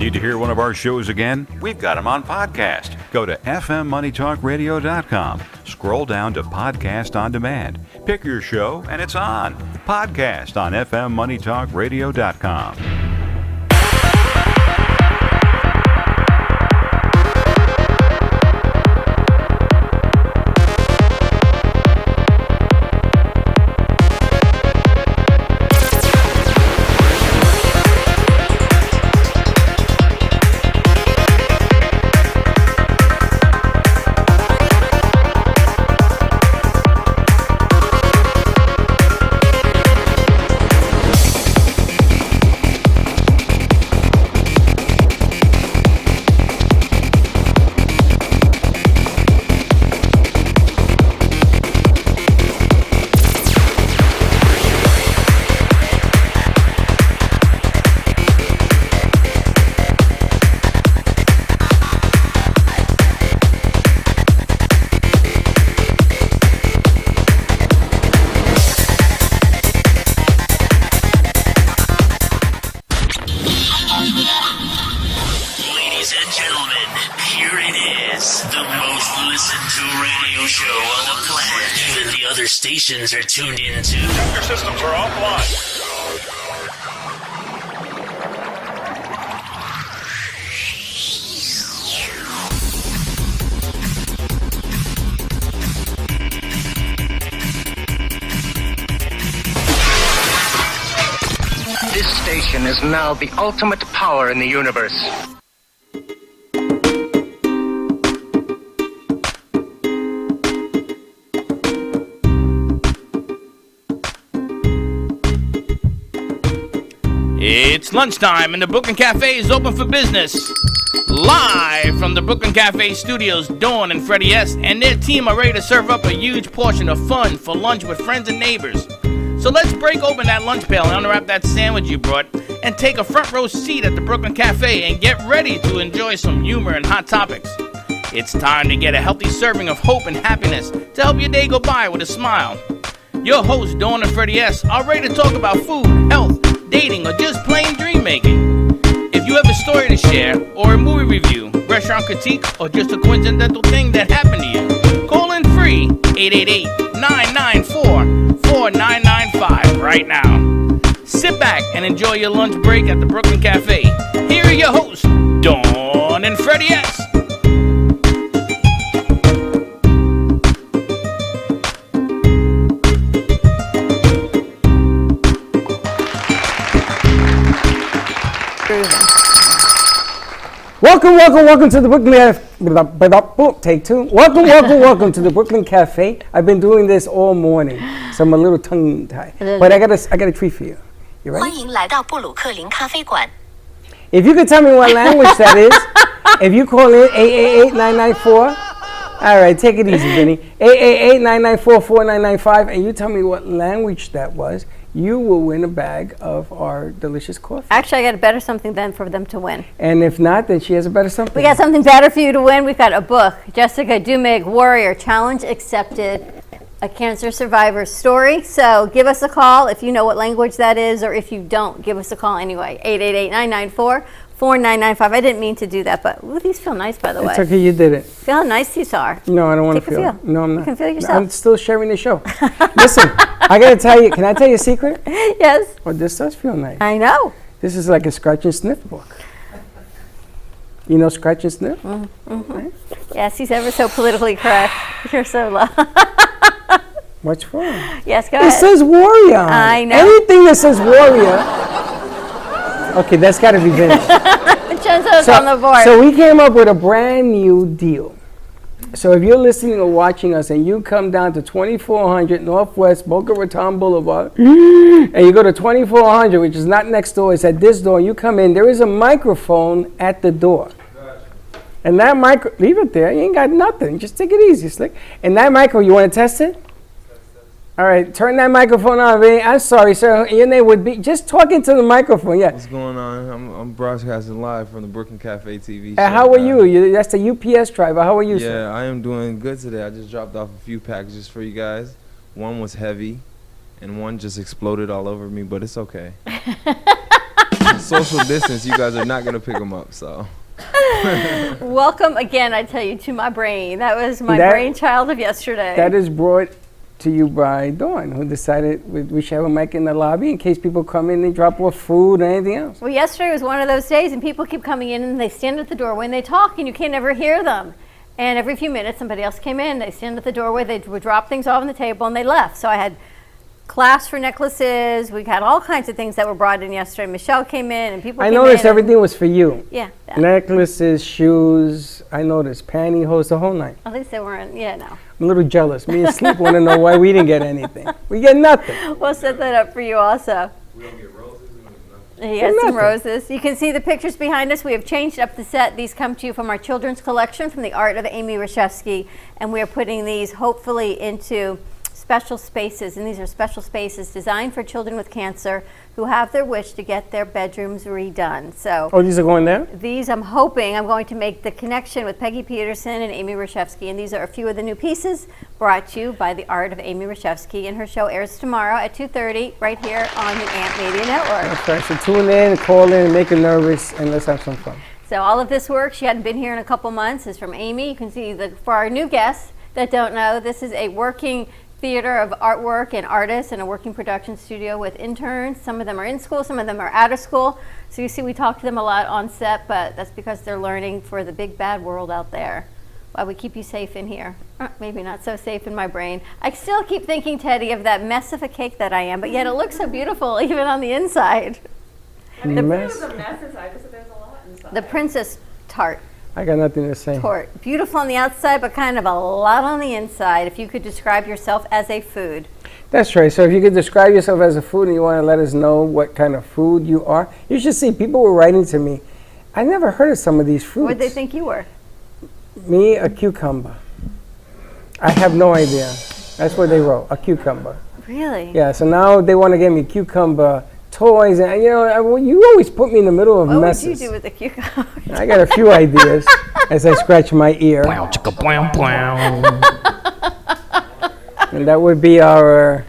Need to hear one of our shows again? We've got them on podcast. Go to fmmoneytalkradio.com. Scroll down to Podcast on Demand. Pick your show and it's on. Podcast on fmmoneytalkradio.com. Stations are tuned into. Your systems are offline. This station is now the ultimate power in the universe. It's lunchtime and the Brooklyn Café is open for business. Live from the Brooklyn Café studios, Dawn and Freddie S. and their team are ready to serve up a huge portion of fun for lunch with friends and neighbors. So let's break open that lunch pail and unwrap that sandwich you brought and take a front row seat at the Brooklyn Café and get ready to enjoy some humor and hot topics. It's time to get a healthy serving of hope and happiness to help your day go by with a smile. Your hosts, Dawn and Freddie S., are ready to talk about food, health, dating, or just plain dream making. If you have a story to share, or a movie review, restaurant critique, or just a coincidental thing that happened to you, call in free 888-994-4995 right now. Sit back and enjoy your lunch break at the Brooklyn Café. Here are your hosts, Dawn and Freddie S. Welcome to the Brooklyn Take two. Welcome to the Brooklyn Cafe. I've been doing this all morning, so I'm a little tongue-tied. But I got a treat for you. You ready? 欢迎来到布鲁克林咖啡馆。 If you could tell me what language that is, if you call in 888-994, all right, take it easy, Vinny. 888-994-4995, and you tell me what language that was, you will win a bag of our delicious coffee. Actually, I got a better something then for them to win. And if not, then she has a better something. We got something better for you to win. We've got a book, Jessica Dumig Warrior Challenge Accepted, a cancer survivor's story. So give us a call if you know what language that is, or if you don't, give us a call anyway. 888-994-4995. I didn't mean to do that, but ooh, these feel nice, by the way. It's okay, you did it. Feel how nice these are. No, I don't want to Take a feel. feel. No, I'm not. You can feel yourself. I'm still sharing the show. Listen, I got to tell you, can I tell you a secret? Yes. Oh, this does feel nice. I know. This is like a scratch and sniff book. You know scratch and sniff? Mm-hmm. Right? Yes, he's ever so politically correct. You're so low. What's wrong? Yes, go It ahead. says warrior. I know. Anything that says warrior. Okay, that's got to be Vince. Vincenzo's on the board. So we came up with a brand new deal. So if you're listening or watching us and you come down to 2400 Northwest Boca Raton Boulevard and you go to 2400, which is not next door, it's at this door, and you come in, there is a microphone at the door. And that leave it there, you ain't got nothing. Just take it easy, Slick. And that micro, you want to test it? All right, turn that microphone on. I'm sorry, sir. Your name would be just talking to the microphone. Yeah. What's going on? I'm broadcasting live from the Brooklyn Cafe TV show. How are you? That's the UPS driver. How are you, sir? Yeah, I am doing good today. I just dropped off a few packages for you guys. One was heavy, and one just exploded all over me, but it's okay. social distance, you guys are not going to pick them up, so. Welcome again, I tell you, to my brain. That was my brainchild of yesterday. That is brought to you by Dawn, who decided we should have a mic in the lobby in case people come in and drop off food or anything else. Well, yesterday was one of those days, and people keep coming in and they stand at the doorway and they talk, and you can't ever hear them. And every few minutes, somebody else came in, they stand at the doorway, they would drop things off on the table, and they left. So I had clasps for necklaces. We had all kinds of things that were brought in yesterday. Michelle came in, and people came in. I noticed everything was for you. Yeah. Necklaces, shoes, I noticed pantyhose, the whole night. At least they weren't, no. I'm a little jealous. Me and Sleep want to know why we didn't get anything. We get nothing. We'll set that up for you also. We don't get roses and nothing. He has some roses. You can see the pictures behind us. We have changed up the set. These come to you from our children's collection from the art of Amy Reshevsky, and we are putting these hopefully into special spaces, and these are special spaces designed for children with cancer who have their wish to get their bedrooms redone. So these are going there? These, I'm hoping, I'm going to make the connection with Peggy Peterson and Amy Reshevsky, and these are a few of the new pieces brought to you by the art of Amy Reshevsky, and her show airs tomorrow at 2:30 right here on the AMP Media Network. That's right, so tune in, call in, make her nervous, and let's have some fun. So all of this work, she hadn't been here in a couple months, is from Amy. You can see, for our new guests that don't know, this is a working theater of artwork and artists and a working production studio with interns. Some of them are in school, some of them are out of school. So you see we talk to them a lot on set, but that's because they're learning for the big bad world out there. While we keep you safe in here. Maybe not so safe in my brain. I still keep thinking, Teddy, of that mess of a cake that I am, but yet it looks so beautiful even on the inside. I didn't say it was a mess inside, but there's a lot inside. The princess tart. I got nothing to say. Tort. Beautiful on the outside, but kind of a lot on the inside. If you could describe yourself as a food. That's right. So if you could describe yourself as a food and you want to let us know what kind of food you are, you should see people were writing to me. I never heard of some of these fruits. What did they think you were? Me, a cucumber. I have no idea. That's what they wrote, a cucumber. Really? Yeah, so now they want to get me cucumber toys, and you always put me in the middle of messes. What would you do with the cucumber? I got a few ideas as I scratch my ear. And that would be our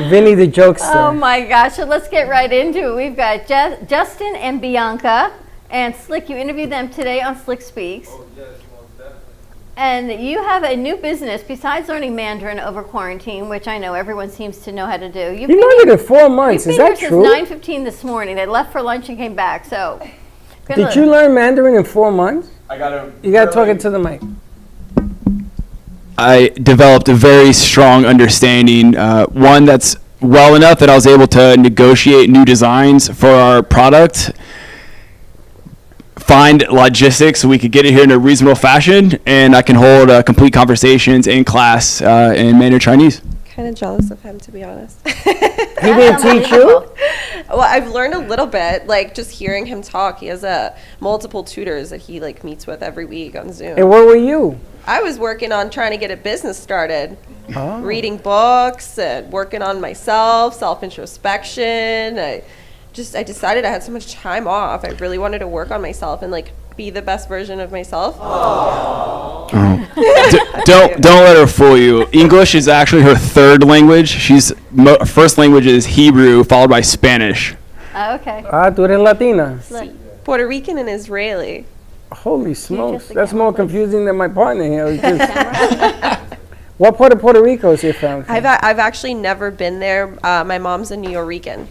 Vinny the Jokester. Oh my gosh, so let's get right into it. We've got Justin and Bianca and Slick. You interviewed them today on Slick Speaks. Oh, yes, most definitely. And you have a new business besides learning Mandarin over quarantine, which I know everyone seems to know how to do. You learned it in 4 months. Is that true? Since 9:15 this morning. They left for lunch and came back. So, did you learn Mandarin in 4 months? You got to talk into the mic. I developed a very strong understanding, one that's well enough that I was able to negotiate new designs for our product, find logistics so we could get it here in a reasonable fashion, and I can hold complete conversations in class in Mandarin Chinese. Kind of jealous of him, to be honest. He didn't teach you? Well, I've learned a little bit, like just hearing him talk. He has multiple tutors that he meets with every week on Zoom. And where were you? I was working on trying to get a business started, reading books and working on myself, self-introspection. I decided I had so much time off. I really wanted to work on myself and be the best version of myself. Don't let her fool you. English is actually her third language. She's first language is Hebrew, followed by Spanish. Oh, okay. Tú eres Latina. Puerto Rican and Israeli. Holy smokes, that's more confusing than my partner here. What part of Puerto Rico is your family from? I've actually never been there. My mom's a New Yorican.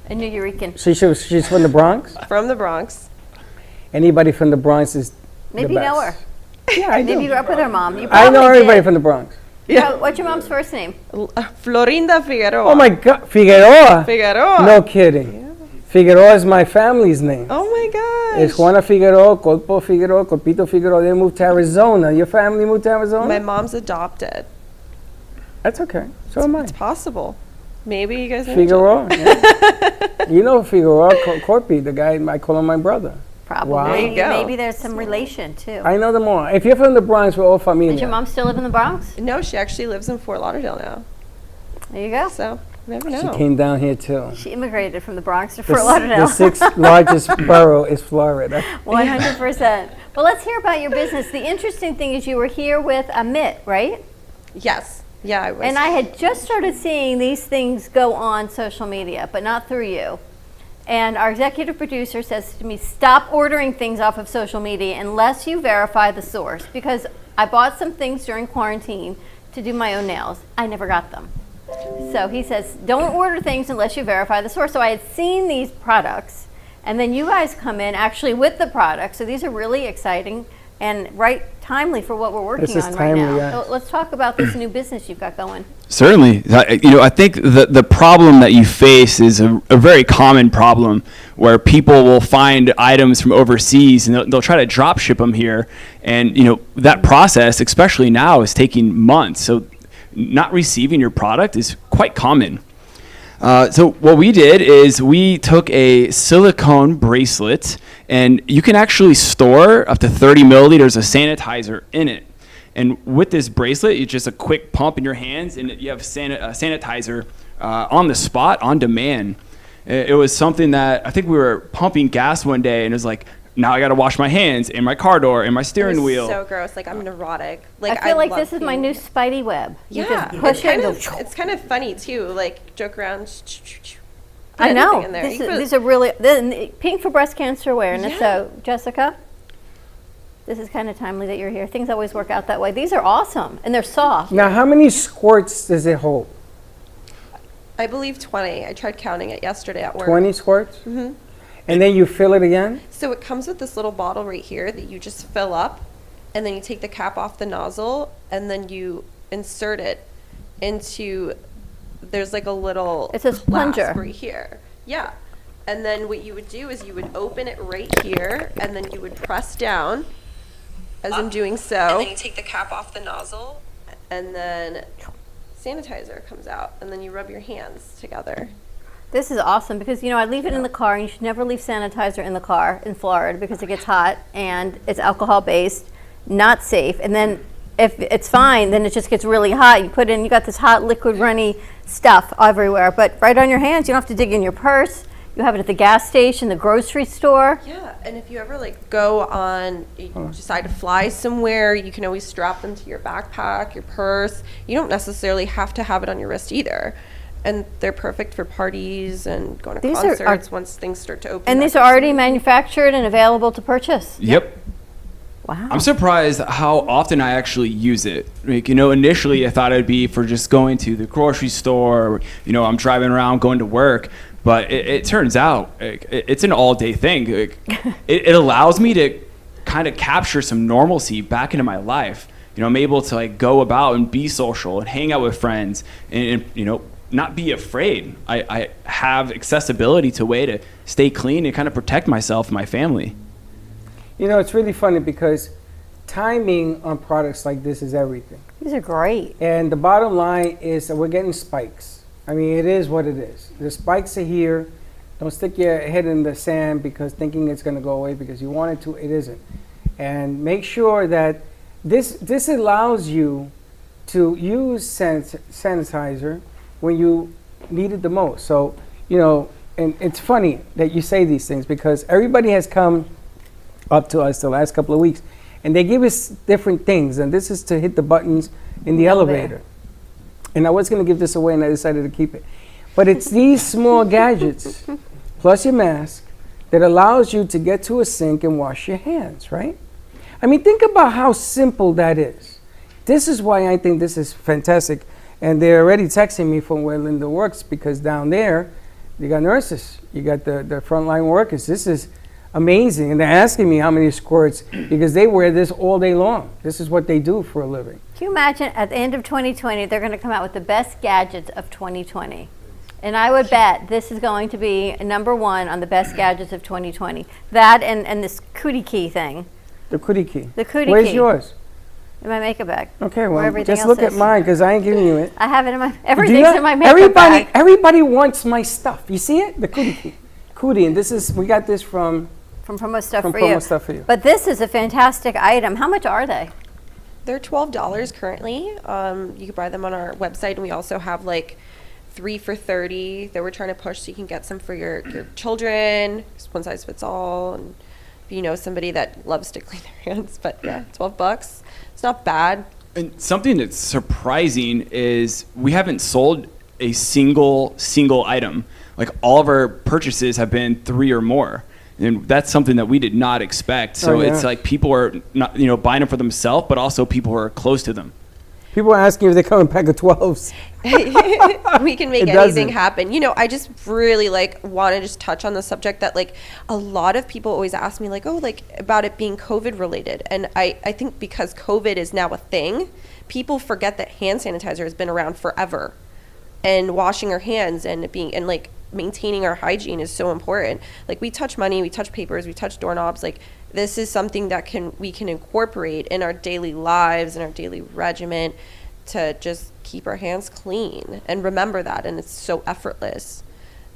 A New Yorican. She's from the Bronx? From the Bronx. Anybody from the Bronx is Maybe you know her. Yeah, I do. Maybe you grew up with her mom. I know everybody from the Bronx. Yeah. What's your mom's first name? Florinda Figueroa. Oh my God, Figueroa? Figueroa. No kidding. Yeah. Figueroa is my family's name. Oh my gosh. It's Juana Figueroa, Colpo Figueroa, Colpito Figueroa. They moved to Arizona. Your family moved to Arizona? My mom's adopted. That's okay. So am I. It's possible. Maybe you guys know Figueroa. Yeah. You know Figueroa, Corpi, the guy I call him my brother. Probably. Wow. There you go. Maybe there's some relation too. I know them all. If you're from the Bronx, we're all familiar. Does your mom still live in the Bronx? No, she actually lives in Fort Lauderdale now. There you go. So, you never know. She came down here too. She immigrated from the Bronx to Fort Lauderdale. The sixth largest borough is Florida. 100%. Well, let's hear about your business. The interesting thing is you were here with Amit, right? Yes. Yeah, I was. And I had just started seeing these things go on social media, but not through you. And our executive producer says to me, stop ordering things off of social media unless you verify the source. Because I bought some things during quarantine to do my own nails. I never got them. So he says, don't order things unless you verify the source. So I had seen these products, and then you guys come in actually with the products. So these are really exciting and timely for what we're working on right now. Yeah. So let's talk about this new business you've got going. Certainly. I think the problem that you face is a very common problem where people will find items from overseas and they'll try to drop ship them here. And, that process, especially now, is taking months. So not receiving your product is quite common. So what we did is we took a silicone bracelet, and you can actually store up to 30 milliliters of sanitizer in it. And with this bracelet, it's just a quick pump in your hands, and you have sanitizer on the spot, on demand. It was something that I think we were pumping gas one day, and it was like, now I got to wash my hands and my car door and my steering wheel. So gross. Like, I'm neurotic. I feel like this is my new Spidey web. You Yeah, just push it's kind of funny too. Like, joke around. I know. In there. These are really pink for breast cancer awareness. Yeah. So, Jessica, this is kind of timely that you're here. Things always work out that way. These are awesome, and they're soft. Now, how many squirts does it hold? I believe 20. I tried counting it yesterday at work. 20 squirts? Mm-hmm. And then you fill it again? So it comes with this little bottle right here that you just fill up, and then you take the cap off the nozzle, and then you insert it into, there's like a little it's a plunger right here. Yeah. And then what you would do is you would open it right here, and then you would press down, as I'm doing so. And then you take the cap off the nozzle, and then sanitizer comes out, and then you rub your hands together. This is awesome because, I leave it in the car, and you should never leave sanitizer in the car in Florida because it gets hot and it's alcohol based, not safe. And then if it's fine, then it just gets really hot. You got this hot liquid runny stuff everywhere, but right on your hands. You don't have to dig in your purse. You have it at the gas station, the grocery store. Yeah, and if you ever you decide to fly somewhere, you can always strap them to your backpack, your purse. You don't necessarily have to have it on your wrist either. And they're perfect for parties and going to concerts once things start to open. And these are already manufactured and available to purchase. Yep. Wow. I'm surprised how often I actually use it. Initially I thought it'd be for just going to the grocery store, or, I'm driving around going to work. But it turns out it's an all-day thing. It allows me to kind of capture some normalcy back into my life. I'm able to go about and be social and hang out with friends and not be afraid. I have accessibility to a way to stay clean and kind of protect myself and my family. It's really funny because timing on products like this is everything. These are great. And the bottom line is that we're getting spikes. I mean, it is what it is. The spikes are here. Don't stick your head in the sand because thinking it's going to go away because you want it to. It isn't. And make sure that this allows you to use sanitizer when you need it the most. So, and it's funny that you say these things because everybody has come up to us the last couple of weeks and they give us different things. And this is to hit the buttons in the elevator. And I was going to give this away and I decided to keep it. But it's these small gadgets plus your mask that allows you to get to a sink and wash your hands, right? I mean, think about how simple that is. This is why I think this is fantastic. And they're already texting me from where Linda works because down there, you got nurses, you got the frontline workers. This is amazing. And they're asking me how many squirts because they wear this all day long. This is what they do for a living. Can you imagine at the end of 2020, they're going to come out with the best gadgets of 2020? And I would bet this is going to be number one on the best gadgets of 2020. That and this cootie key thing. The cootie key. The cootie Where's key. yours? In my makeup bag. Okay, well, just look at mine because I ain't giving you it. I have it in my, everything's in my makeup bag. Everybody wants my stuff. You see it? The cootie key. Cootie, and we got this from Promo Stuff for Promo Stuff for You. But this is a fantastic item. How much are they? They're $12 currently. You can buy them on our website, and we also have 3 for $30 that we're trying to push so you can get some for your children. It's one size fits all, and if somebody that loves to clean their hands. But yeah, $12. It's not bad. And something that's surprising is we haven't sold a single item. like all of our purchases have been 3 or more. And that's something that we did not expect. So it's like people are not, buying them for themselves, but also people who are close to them. People are asking if they come in pack of 12s. We can make anything happen. I just really want to just touch on the subject that a lot of people always ask me about it being COVID related. And I think because COVID is now a thing, people forget that hand sanitizer has been around forever, and washing our hands and maintaining our hygiene is so important. We touch money, we touch papers, we touch doorknobs. This is something that we can incorporate in our daily lives and our daily regimen to just keep our hands clean and remember that. And it's so effortless.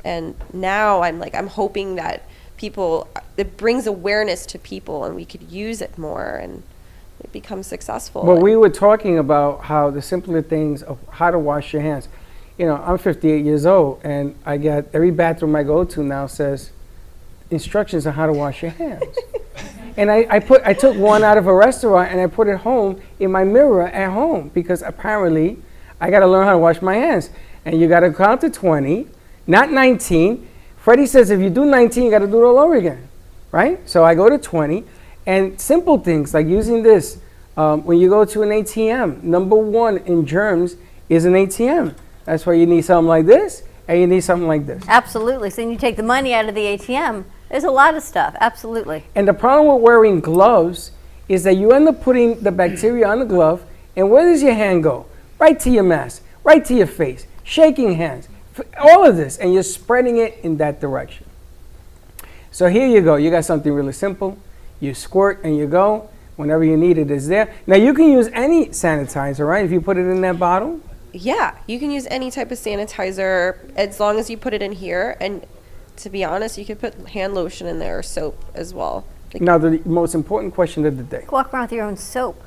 And now I'm hoping that it brings awareness to people and we could use it more and it becomes successful. Well, we were talking about how the simpler things of how to wash your hands. I'm 58 years old, and I got every bathroom I go to now says instructions on how to wash your hands. And I took one out of a restaurant and I put it home in my mirror at home because apparently I got to learn how to wash my hands. And you got to count to 20, not 19. Freddie says if you do 19, you got to do it all over again, right? So I go to 20, and simple things like using this. When you go to an ATM, number one in germs is an ATM. That's why you need something like this and you need something like this. Absolutely. So when you take the money out of the ATM, there's a lot of stuff. Absolutely. And the problem with wearing gloves is that you end up putting the bacteria on the glove, and where does your hand go? Right to your mask, right to your face, shaking hands, all of this, and you're spreading it in that direction. So here you go. You got something really simple. You squirt and you go. Whenever you need it, it's there. Now you can use any sanitizer, right? If you put it in that bottle. Yeah, you can use any type of sanitizer as long as you put it in here. And to be honest, you could put hand lotion in there or soap as well. Now, the most important question of the day. Walk around with your own soap.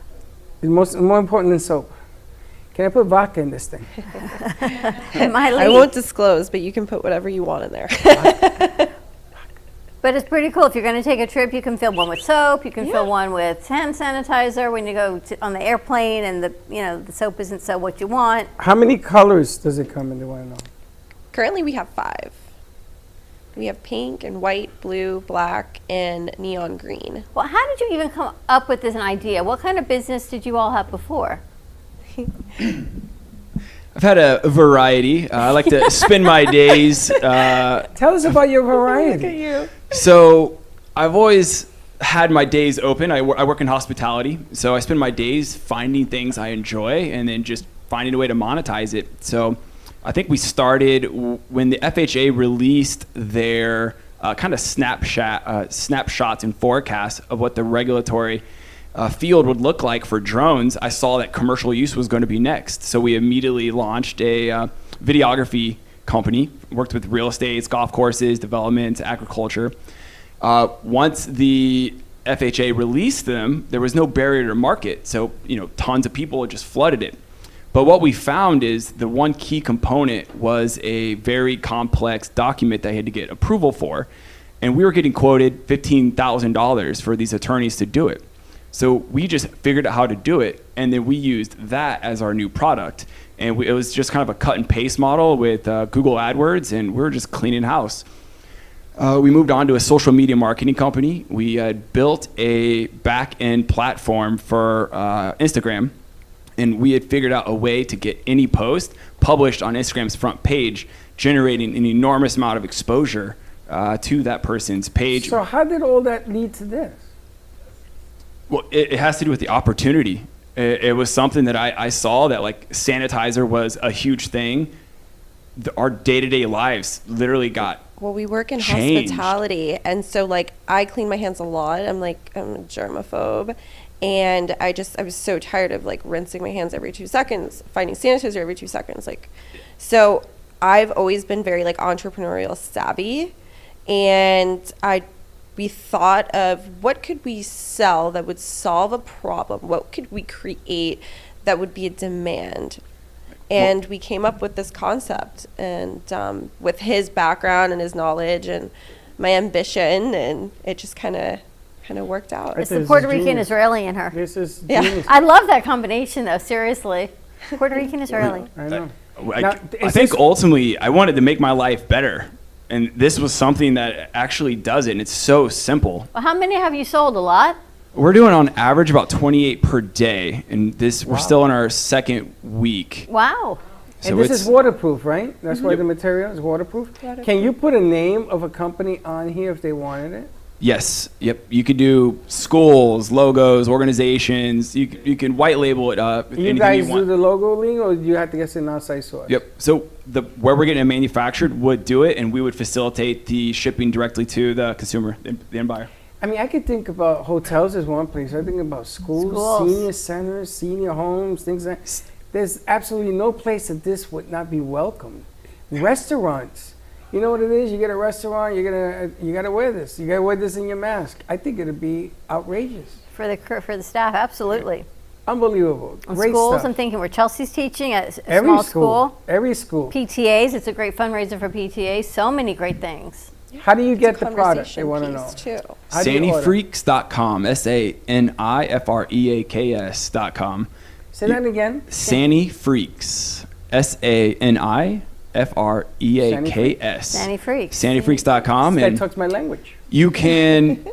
More important than soap. Can I put vodka in this thing? I won't disclose, but you can put whatever you want in there. But it's pretty cool. If you're going to take a trip, you can fill one with soap. You can fill one with hand sanitizer when you go on the airplane, and the soap isn't so what you want. How many colors does it come in? Do I know? Currently, we have 5. We have pink and white, blue, black, and neon green. Well, how did you even come up with this idea? What kind of business did you all have before? I've had a variety. I like to spend my days. Tell us about your variety. Look at you. So I've always had my days open. I work in hospitality, so I spend my days finding things I enjoy and then just finding a way to monetize it. So I think we started when the FHA released their kind of snapshots and forecasts of what the regulatory field would look like for drones. I saw that commercial use was going to be next. So we immediately launched a videography company, worked with real estates, golf courses, development, agriculture. Once the FHA released them, there was no barrier to market. So, tons of people just flooded it. But what we found is the one key component was a very complex document that I had to get approval for. And we were getting quoted $15,000 for these attorneys to do it. So we just figured out how to do it, and then we used that as our new product. And it was just kind of a cut and paste model with Google AdWords, and we were just cleaning house. We moved on to a social media marketing company. We had built a back-end platform for Instagram, and we had figured out a way to get any post published on Instagram's front page, generating an enormous amount of exposure to that person's page. So how did all that lead to this? Well, it has to do with the opportunity. It was something that I saw that sanitizer was a huge thing. Our day-to-day lives literally got Well, we work in changed. hospitality, and so I clean my hands a lot. I'm a germaphobe, and I was so tired of rinsing my hands every 2 seconds, finding sanitizer every 2 seconds. So I've always been very entrepreneurial savvy, and we thought of what could we sell that would solve a problem? What could we create that would be a demand? And we came up with this concept, and with his background and his knowledge and my ambition, and it just kind of worked out. It's the Puerto Rican Israeli in her. This is Yeah. genius. I love that combination, though. Seriously, Puerto Rican Israeli. I know. I think ultimately I wanted to make my life better. And this was something that actually does it, and it's so simple. Well, how many have you sold? A lot? We're doing on average about 28 per day, and we're still in our second week. Wow. So and this is waterproof, right? That's why the material is waterproof. Can you put a name of a company on here if they wanted it? Yes. Yep. You could do schools, logos, organizations. You can white label it. You guys do the logo link, or do you have to get an outside source? Yep. So where we're getting it manufactured would do it, and we would facilitate the shipping directly to the consumer, the end buyer. I mean, I could think about hotels as one place. I think about schools, senior centers, senior homes, things like that. There's absolutely no place that this would not be welcomed. Restaurants. You know what it is? You get a restaurant, you gotta wear this. You gotta wear this in your mask. I think it'd be outrageous. For the staff, absolutely. Unbelievable. Great schools, stuff. I'm thinking where Chelsea's teaching at a Every small school. Every school. PTAs, it's a great fundraiser for PTAs. So many great things. How do you get the product? They want to know. Sanifreaks.com. SANIFREAKS.com. Say that again. Sanifreaks. SANIFREAKS. Sanifreaks. That Sanifreaks.com. And talks my language. you can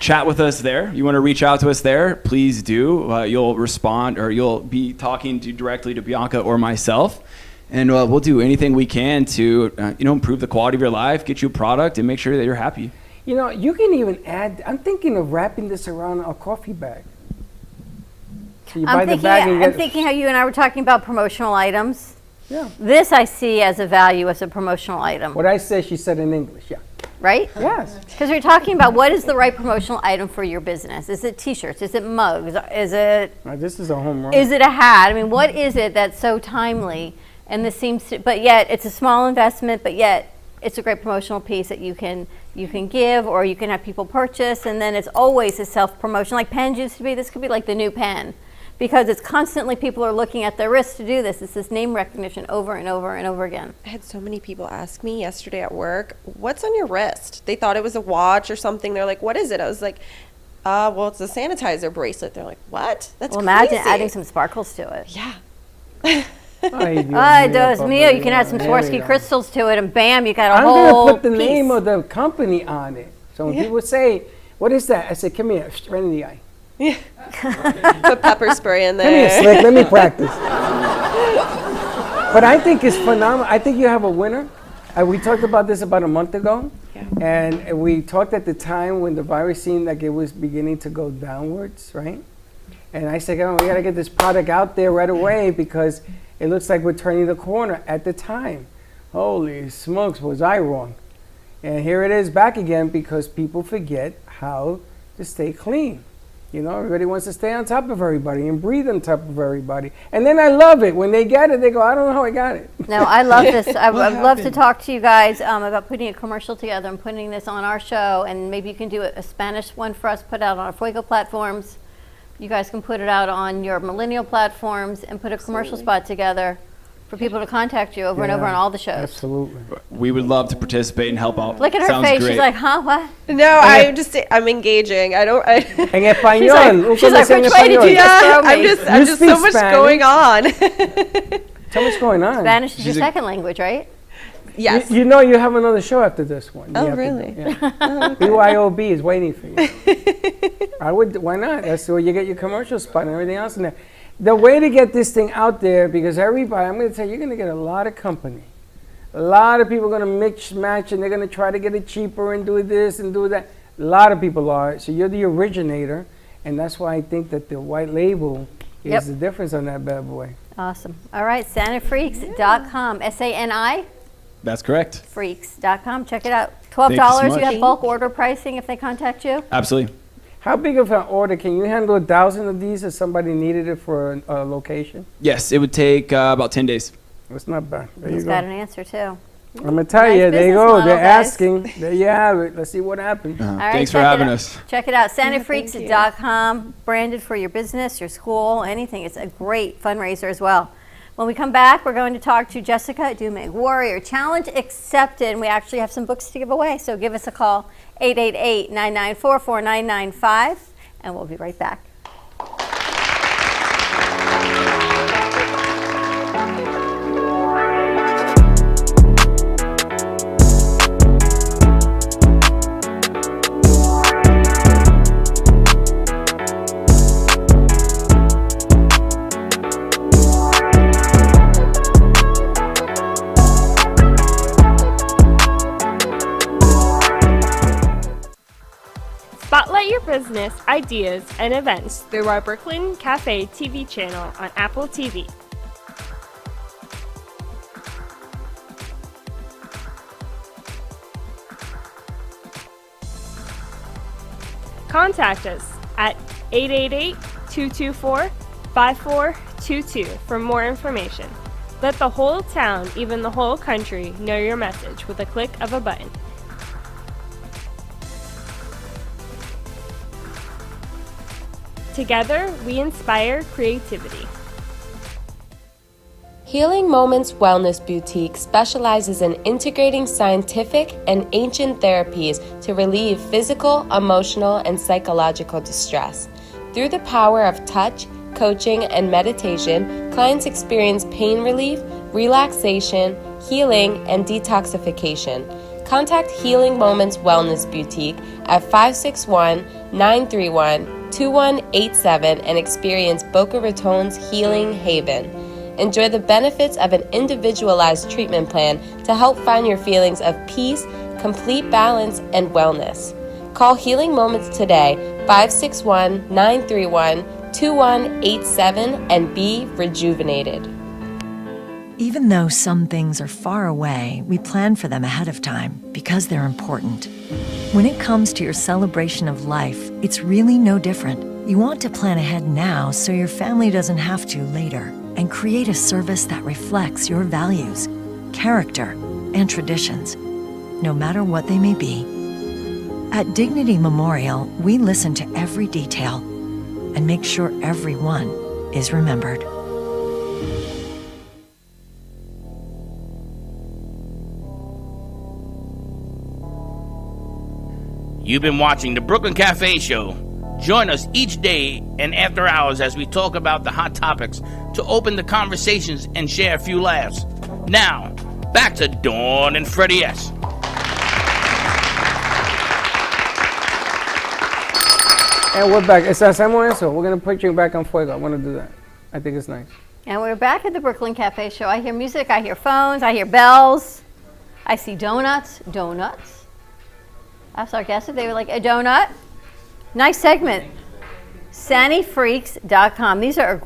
chat with us there. You want to reach out to us there, please do. You'll respond, or you'll be talking directly to Bianca or myself. And we'll do anything we can to improve the quality of your life, get you a product, and make sure that you're happy. You know, you can even add, I'm thinking of wrapping this around a coffee bag. So you buy the bag and I'm thinking how you and I were talking about promotional items. Yeah. This I see as a value, as a promotional item. What I said, she said in English, yeah. Right? Yes. Because we're talking about what is the right promotional item for your business. Is it T-shirts? Is it mugs? Is it? This is a home run. Is it a hat? I mean, what is it that's so timely? And this seems to, but yet it's a small investment, but yet it's a great promotional piece that you can give, or you can have people purchase, and then it's always a self-promotion. Like pens used to be, this could be like the new pen, because it's constantly people are looking at their wrist to do this. It's this name recognition over and over and over again. I had so many people ask me yesterday at work, what's on your wrist? They thought it was a watch or something. They're like, what is it? I was like, well, it's a sanitizer bracelet. They're like, what? That's well, crazy. imagine adding some sparkles to it. Yeah. Ay, Dios mío, you can add some Swarovski crystals to it, and bam, you got a I'm whole going to put the piece. name of the company on it. So when people say, what is that? I say, come here, right in the eye. Yeah. Put pepper spray in there. Come here, Slick, let me practice. But I think it's phenomenal. I think you have a winner. We talked about this about a month ago. Yeah. And we talked at the time when the virus seemed like it was beginning to go downwards, right? And I said, oh, we got to get this product out there right away because it looks like we're turning the corner at the time. Holy smokes, was I wrong? And here it is back again because people forget how to stay clean. You know, everybody wants to stay on top of everybody and breathe on top of everybody. And then I love it. When they get it, they go, I don't know how I got it. No, I love this. I'd love to talk to you guys about putting a commercial together and putting this on our show. And maybe you can do a Spanish one for us, put out on our Fuego platforms. You guys can put it out on your millennial platforms and put a commercial spot together for people to contact you over and over on all the shows. Absolutely. We would love to participate and help out. Look at her Sounds face. Great. She's like, huh, what? No, I'm engaging. I don't. En español. She's like, which way did you just throw me? I'm just so much Spanish. going on. So much going on. Spanish is your second language, right? Yes. You know you have another show after this one. Oh, really? BYOB is waiting for you. I would. Why not? That's where you get your commercial spot and everything else in there. The way to get this thing out there, because everybody, I'm going to tell you, you're going to get a lot of company. A lot of people are going to mix, match, and they're going to try to get it cheaper and do this and do that. A lot of people are. So you're the originator, and that's why I think that the white label is the difference on that bad boy. Awesome. All right, sanifreaks.com. SANI? That's correct. Freaks.com. Check it out. Thank you so $12. much. You have bulk order pricing if they contact you. Absolutely. How big of an order? Can you handle 1,000 of these if somebody needed it for a location? Yes, it would take about 10 days. That's not bad. There He's you got go. an answer, too. I'm going to tell you, there you business go. model, They're guys. asking. There you have it. Let's see what happens. All right, Thanks for check it having out. us. Check it out. sanifreaks.com. Branded for your business, your school, anything. It's a great fundraiser as well. When we come back, we're going to talk to Jessica Dumig, Warrior. Challenge accepted. And we actually have some books to give away. So give us a call, 888-994-4995. And we'll be right back. business, ideas, and events through our Brooklyn Cafe TV channel on Apple TV. Contact us at 888-224-5422 for more information. Let the whole town, even the whole country, know your message with a click of a button. Together, we inspire creativity. Healing Moments Wellness Boutique specializes in integrating scientific and ancient therapies to relieve physical, emotional, and psychological distress. Through the power of touch, coaching, and meditation, clients experience pain relief, relaxation, healing, and detoxification. Contact Healing Moments Wellness Boutique at 561-931-2187 and experience Boca Raton's Healing Haven. Enjoy the benefits of an individualized treatment plan to help find your feelings of peace, complete balance, and wellness. Call Healing Moments today, 561-931-2187, and be rejuvenated. Even though some things are far away, we plan for them ahead of time because they're important. When it comes to your celebration of life, it's really no different. You want to plan ahead now so your family doesn't have to later, and create a service that reflects your values, character, and traditions, no matter what they may be. At Dignity Memorial, we listen to every detail and make sure everyone is remembered. You've been watching the Brooklyn Cafe Show. Join us each day and after hours as we talk about the hot topics to open the conversations and share a few laughs. Now, back to Dawn and Freddie S. And we're back. Hacemos eso. We're going to put you back on fuego. I want to do that. I think it's nice. And we're back at the Brooklyn Cafe Show. I hear music, I hear phones, I hear bells. I see donuts. Donuts. I'm sarcastic. They were like, a donut? Nice segment. Sanifreaks.com. These are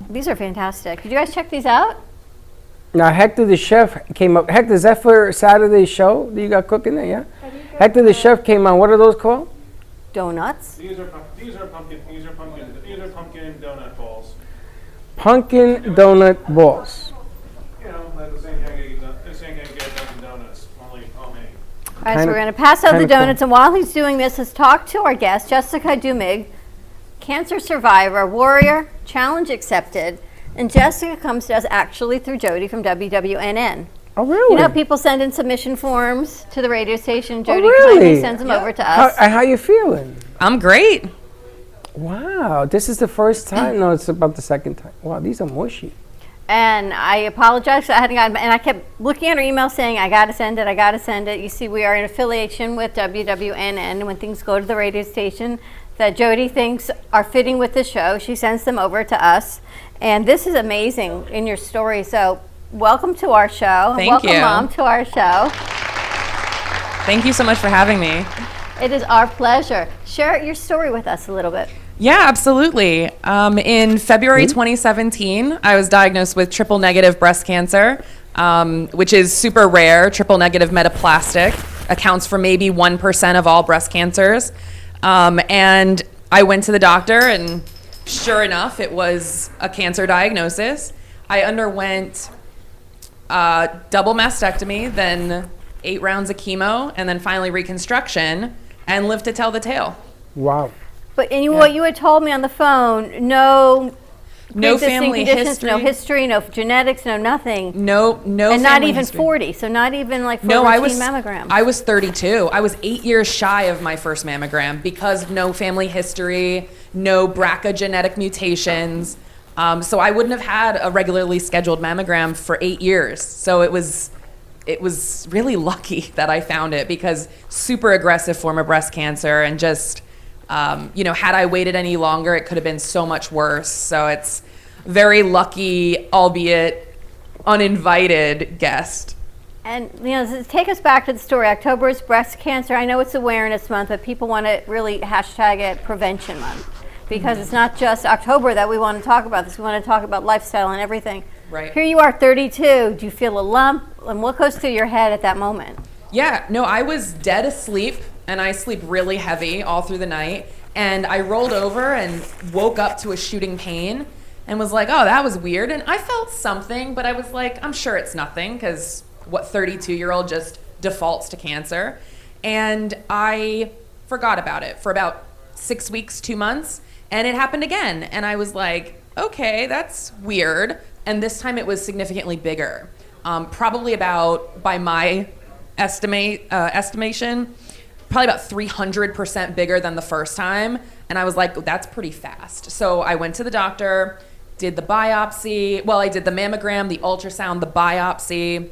these are fantastic. Did you guys check these out? Now, Hector the Chef came up. Hector, is that for Saturday's show that you got cooking there, yeah? Hector the Chef came on. What are those called? Donuts. These are pumpkin donut balls. Pumpkin donut balls. You know, like the same kind of get Dunkin' Donuts, only homemade. All right, so we're going to pass out the donuts, cool. And while he's doing this, let's talk to our guest, Jessica Dumig, cancer survivor, warrior, challenge accepted, and Jessica comes to us actually through Jody from WWNN. Oh, really? You know, people send in submission forms to the radio station. Jody really? kindly sends them over to us. How you feeling? I'm great. Wow, this is the first time. No, it's about the second time. Wow, these are mushy. And I apologize, I hadn't gotten, and I kept looking at her email saying, I got to send it, I got to send it. You see, we are in affiliation with WWNN. When things go to the radio station that Jody thinks are fitting with the show, she sends them over to us. And this is amazing in your story. So welcome to our show. Thank you. Welcome, Mom, to our show. Thank you so much for having me. It is our pleasure. Share your story with us a little bit. Yeah, absolutely. In February 2017, I was diagnosed with triple negative breast cancer, which is super rare. Triple negative metaplastic accounts for maybe 1% of all breast cancers. And I went to the doctor, and sure enough, it was a cancer diagnosis. I underwent double mastectomy, then 8 rounds of chemo, and then finally reconstruction, and lived to tell the tale. Wow. But what you had told me on the phone, no family history, no history, no genetics, no nothing. No, and not even history. 40, so not even like 4 mammograms. I was 32. I was 8 years shy of my first mammogram because no family history, no BRCA genetic mutations. So I wouldn't have had a regularly scheduled mammogram for 8 years. So it was really lucky that I found it, because super aggressive form of breast cancer, and just had I waited any longer, it could have been so much worse. So it's very lucky, albeit uninvited guest. And, take us back to the story. October is breast cancer. I know it's Awareness Month, but people want to really hashtag it Prevention Month. Because it's not just October that we want to talk about this. We want to talk about lifestyle and everything. Right. Here you are, 32. Do you feel a lump? And what goes through your head at that moment? Yeah, no, I was dead asleep, and I sleep really heavy all through the night. And I rolled over and woke up to a shooting pain and was like, oh, that was weird. And I felt something, but I was like, I'm sure it's nothing, because what 32-year-old just defaults to cancer? And I forgot about it for about 6 weeks, 2 months, and it happened again. And I was like, okay, that's weird. And this time it was significantly bigger. Probably about, by my estimation, probably about 300% bigger than the first time. And I was like, that's pretty fast. So I went to the doctor, did the biopsy. Well, I did the mammogram, the ultrasound, the biopsy.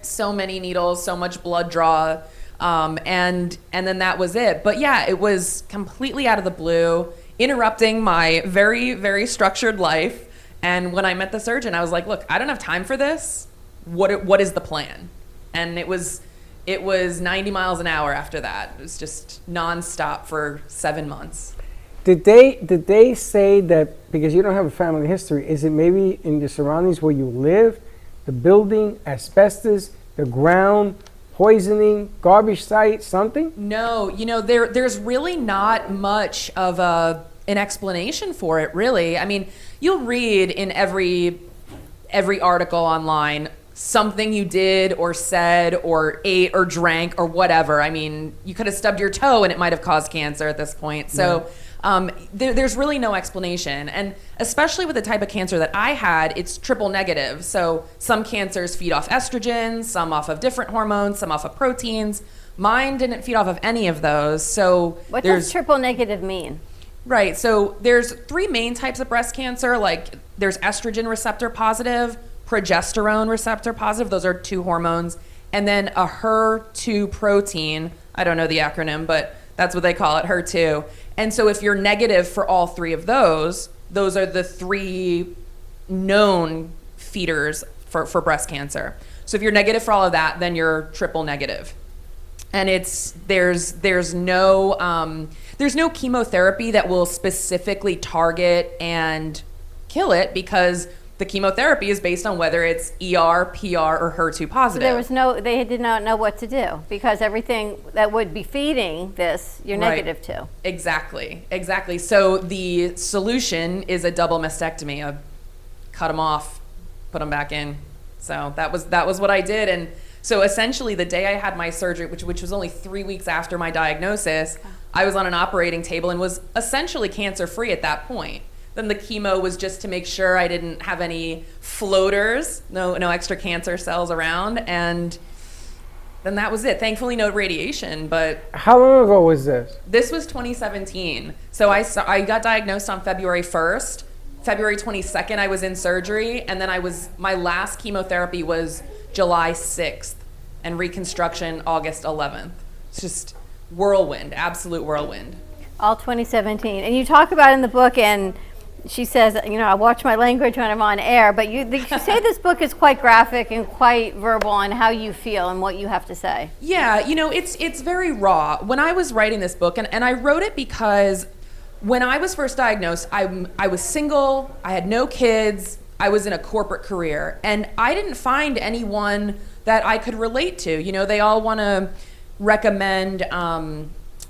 So many needles, so much blood draw. And then that was it. But yeah, it was completely out of the blue, interrupting my very, very structured life. And when I met the surgeon, I was like, look, I don't have time for this. What is the plan? And it was 90 miles an hour after that. It was just nonstop for 7 months. Did they say that because you don't have a family history, is it maybe in the surroundings where you live, the building, asbestos, the ground, poisoning, garbage site, something? No, there's really not much of an explanation for it, really. I mean, you'll read in every article online something you did or said or ate or drank or whatever. I mean, you could have stubbed your toe and it might have caused cancer at this point. So there's really no explanation. And especially with the type of cancer that I had, it's triple negative. So some cancers feed off estrogen, some off of different hormones, some off of proteins. Mine didn't feed off of any of those. So what does triple negative mean? Right. So there's 3 main types of breast cancer. Like there's estrogen receptor positive, progesterone receptor positive. Those are 2 hormones. And then a HER2 protein. I don't know the acronym, but that's what they call it, HER2. And so if you're negative for all 3 of those are the 3 known feeders for breast cancer. So if you're negative for all of that, then you're triple negative. And there's no chemotherapy that will specifically target and kill it, because the chemotherapy is based on whether it's ER, PR, or HER2 positive. So they did not know what to do, because everything that would be feeding this, you're negative to. Exactly. So the solution is a double mastectomy, cut them off, put them back in. So that was what I did. And so essentially the day I had my surgery, which was only 3 weeks after my diagnosis, I was on an operating table and was essentially cancer-free at that point. Then the chemo was just to make sure I didn't have any floaters, no extra cancer cells around, and then that was it. Thankfully, no radiation, but... How long ago was this? This was 2017. So I got diagnosed on February 1st. February 22nd, I was in surgery, and then my last chemotherapy was July 6th, and reconstruction August 11th. It's just whirlwind, absolute whirlwind. All 2017. And you talk about in the book, and she says, I watch my language when I'm on air, but you say this book is quite graphic and quite verbal on how you feel and what you have to say. Yeah, it's very raw. When I was writing this book, and I wrote it because when I was first diagnosed, I was single, I had no kids, I was in a corporate career, and I didn't find anyone that I could relate to. They all want to recommend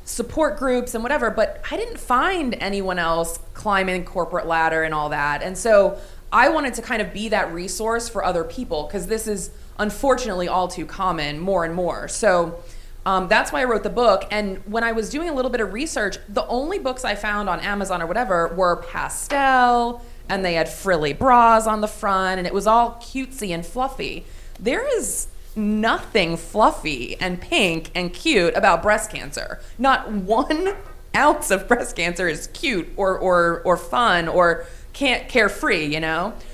support groups and whatever, but I didn't find anyone else climbing corporate ladder and all that. And so I wanted to kind of be that resource for other people, because this is unfortunately all too common more and more. So that's why I wrote the book. And when I was doing a little bit of research, the only books I found on Amazon or whatever were pastel, and they had frilly bras on the front, and it was all cutesy and fluffy. There is nothing fluffy and pink and cute about breast cancer. Not 1 ounce of breast cancer is cute or fun or carefree,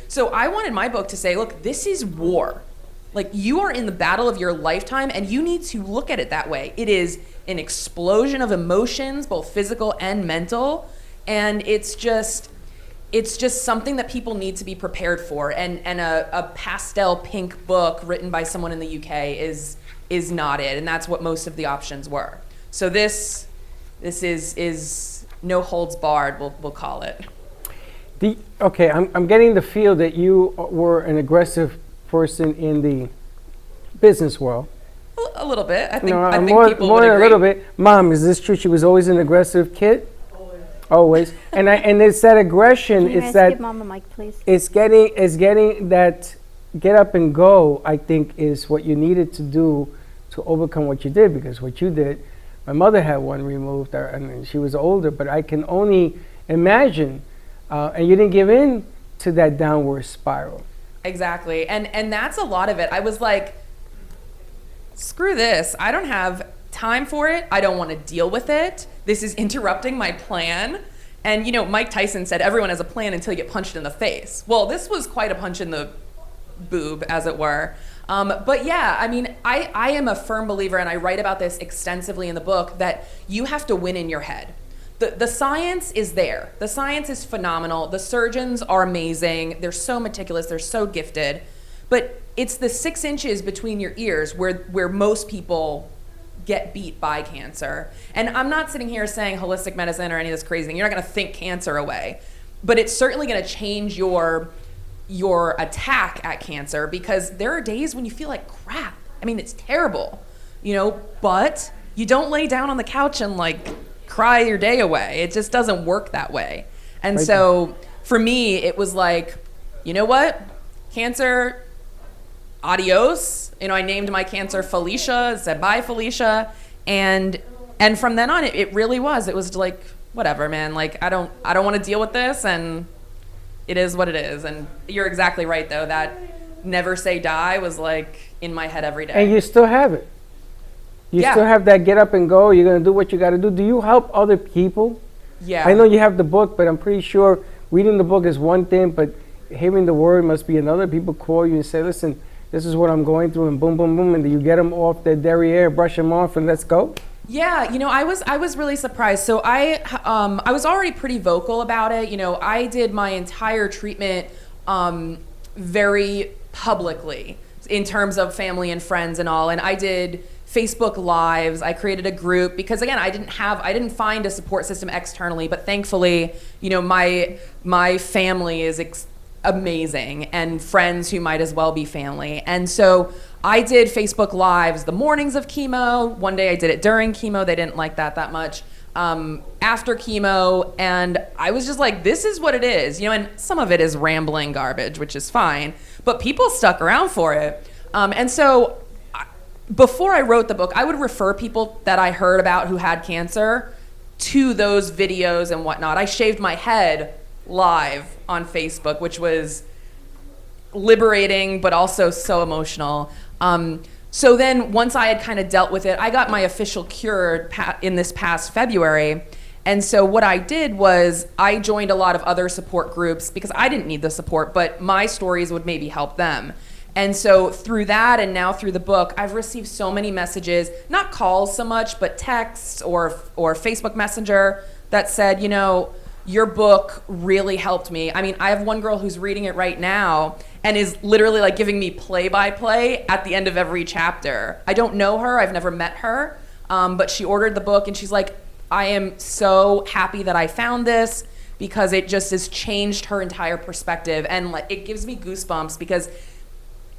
So I wanted my book to say, look, this is war. Like, you are in the battle of your lifetime, and you need to look at it that way. It is an explosion of emotions, both physical and mental, and it's it's just something that people need to be prepared for. And a pastel pink book written by someone in the UK is not it. And that's what most of the options were. So this is no holds barred, we'll call it. Okay, I'm getting the feel that you were an aggressive person in the business world. A little bit. I think more, people more would than agree. a little bit. Mom, is this true? She was always an aggressive kid. Always. And it's that aggression. Can you It's guys that. give Mom a mic, please? It's getting that get up and go. I think is what you needed to do to overcome what you did, because what you did. My mother had one removed, and she was older. But I can only imagine. And you didn't give in to that downward spiral. Exactly. And that's a lot of it. I was like, screw this. I don't have time for it. I don't want to deal with it. This is interrupting my plan. And, Mike Tyson said, everyone has a plan until you get punched in the face. Well, this was quite a punch in the boob, as it were. But yeah, I mean, I am a firm believer, and I write about this extensively in the book, that you have to win in your head. The science is there. The science is phenomenal. The surgeons are amazing. They're so meticulous. They're so gifted. But it's the 6 inches between your ears where most people get beat by cancer. And I'm not sitting here saying holistic medicine or any of this crazy thing. You're not going to think cancer away. But it's certainly going to change your attack at cancer, because there are days when you feel like crap. I mean, it's terrible, but you don't lay down on the couch and cry your day away. It just doesn't work that way. And so for me, it was like, you know what? Cancer, adios. I named my cancer Felicia, said bye Felicia. And from then on, it really was. It was like, whatever, man. I don't want to deal with this, and it is what it is. And you're exactly right, though. That never say die was in my head every day. And you still have it. You still have that get up and go. You're going to do what you got to do. Do you help other people? Yeah. I know you have the book, but I'm pretty sure reading the book is one thing, but hearing the word must be another. People call you and say, listen, this is what I'm going through, and boom, boom, boom, and you get them off their derriere, brush them off, and let's go. Yeah, I was really surprised. So I was already pretty vocal about it. I did my entire treatment very publicly in terms of family and friends and all, and I did Facebook Lives. I created a group because, again, I didn't find a support system externally, but thankfully, my family is amazing, and friends who might as well be family. And so I did Facebook Lives the mornings of chemo. One day I did it during chemo. They didn't like that much. After chemo, and I was just like, this is what it is, and some of it is rambling garbage, which is fine, but people stuck around for it. And so before I wrote the book, I would refer people that I heard about who had cancer to those videos and whatnot. I shaved my head live on Facebook, which was liberating, but also so emotional. So then once I had kind of dealt with it, I got my official cure in this past February. And so what I did was I joined a lot of other support groups because I didn't need the support, but my stories would maybe help them. And so through that, and now through the book, I've received so many messages, not calls so much, but texts or Facebook Messenger that said, your book really helped me. I mean, I have one girl who's reading it right now and is literally giving me play-by-play at the end of every chapter. I don't know her, I've never met her, but she ordered the book and she's like, I am so happy that I found this because it just has changed her entire perspective. And it gives me goosebumps because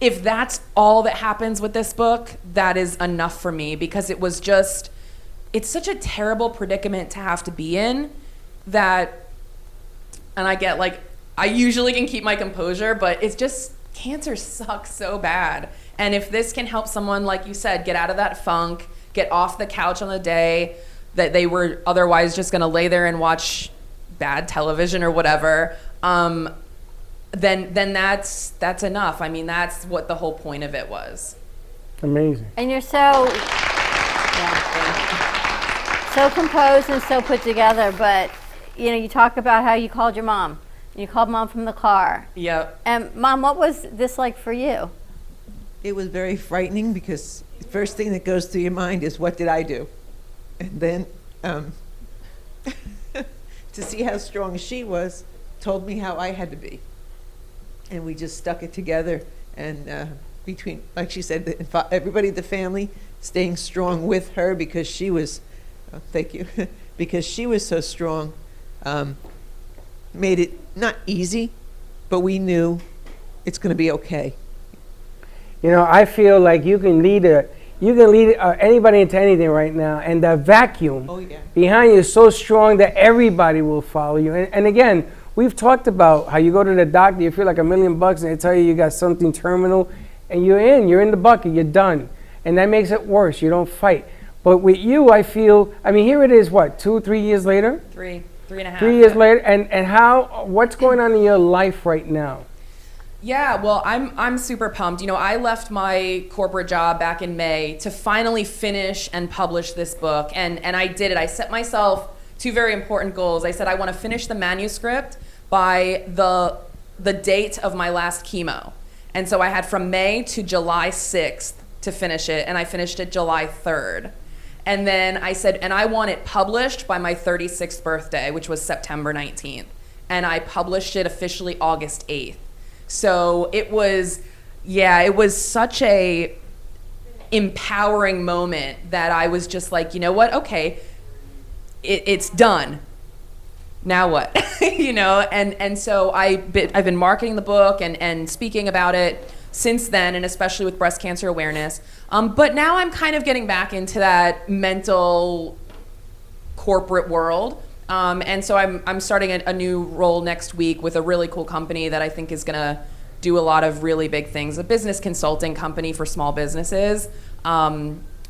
if that's all that happens with this book, that is enough for me, because it's such a terrible predicament to have to be in that, and I get I usually can keep my composure, but it's just, cancer sucks so bad. And if this can help someone, like you said, get out of that funk, get off the couch on the day that they were otherwise just gonna lay there and watch bad television or whatever, then that's enough. I mean, that's what the whole point of it was. Amazing. And you're so composed and so put together, but you talk about how you called your mom. You called Mom from the car. Yep. And Mom, what was this like for you? It was very frightening because the first thing that goes through your mind is, what did I do? And then to see how strong she was, told me how I had to be. And we just stuck it together. And between, like she said, everybody in the family staying strong with her because she was, thank you, because she was so strong, made it not easy, but we knew it's going to be okay. You know, I feel like you can lead anybody into anything right now, and the vacuum behind you is so strong that everybody will follow you. And again, we've talked about how you go to the doctor, you feel like $1 million, and they tell you got something terminal, and you're in the bucket, you're done, and that makes it worse. You don't fight. But with you, I feel, I mean, here it is. What, 2-3 years later? 3 and a half. 3 years later, and what's going on in your life right now? Yeah, well, I'm super pumped. You know, I left my corporate job back in May to finally finish and publish this book, and I did it. I set myself 2 very important goals. I said I want to finish the manuscript by the date of my last chemo. And so I had from May to July 6th to finish it, and I finished it July 3rd. And then I said, and I want it published by my 36th birthday, which was September 19th. And I published it officially August 8th. So it was such a empowering moment that I was just like, you know what? Okay, it's done. Now what? You know, and so I've been marketing the book and speaking about it since then, and especially with breast cancer awareness. But now I'm kind of getting back into that mental corporate world. And so I'm starting a new role next week with a really cool company that I think is going to do a lot of really big things, a business consulting company for small businesses.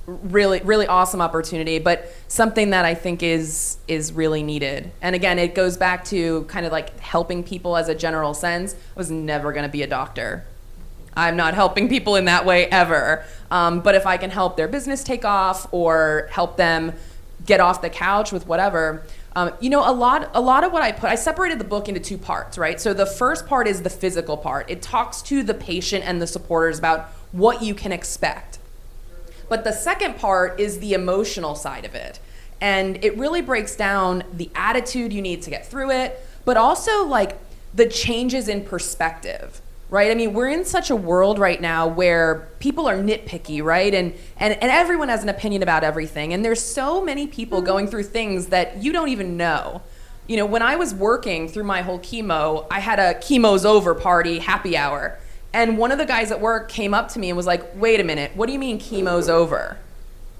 Really, really awesome opportunity, but something that I think is really needed. And again, it goes back to kind of like helping people as a general sense. I was never going to be a doctor. I'm not helping people in that way ever. But if I can help their business take off or help them get off the couch with whatever, you know, a lot of what I separated the book into 2 parts, right? So the first part is the physical part. It talks to the patient and the supporters about what you can expect. But the second part is the emotional side of it. And it really breaks down the attitude you need to get through it, but also like the changes in perspective, right? I mean, we're in such a world right now where people are nitpicky, right? And everyone has an opinion about everything. And there's so many people going through things that you don't even know. You know, when I was working through my whole chemo, I had a chemo's over party happy hour. And one of the guys at work came up to me and was like, wait a minute, what do you mean chemo's over?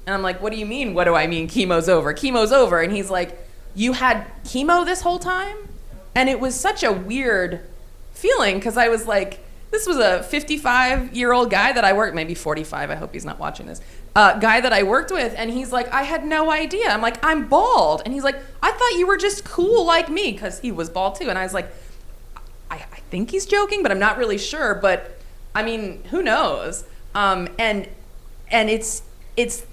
And I'm like, what do you mean, what do I mean chemo's over? Chemo's over. And he's like, you had chemo this whole time? And it was such a weird feeling because I was like, this was a 55-year-old guy that I worked, maybe 45, I hope he's not watching this, guy that I worked with, and he's like, I had no idea. I'm like, I'm bald. And he's like, I thought you were just cool like me, because he was bald too. And I was like, I think he's joking, but I'm not really sure. But I mean, who knows? And it's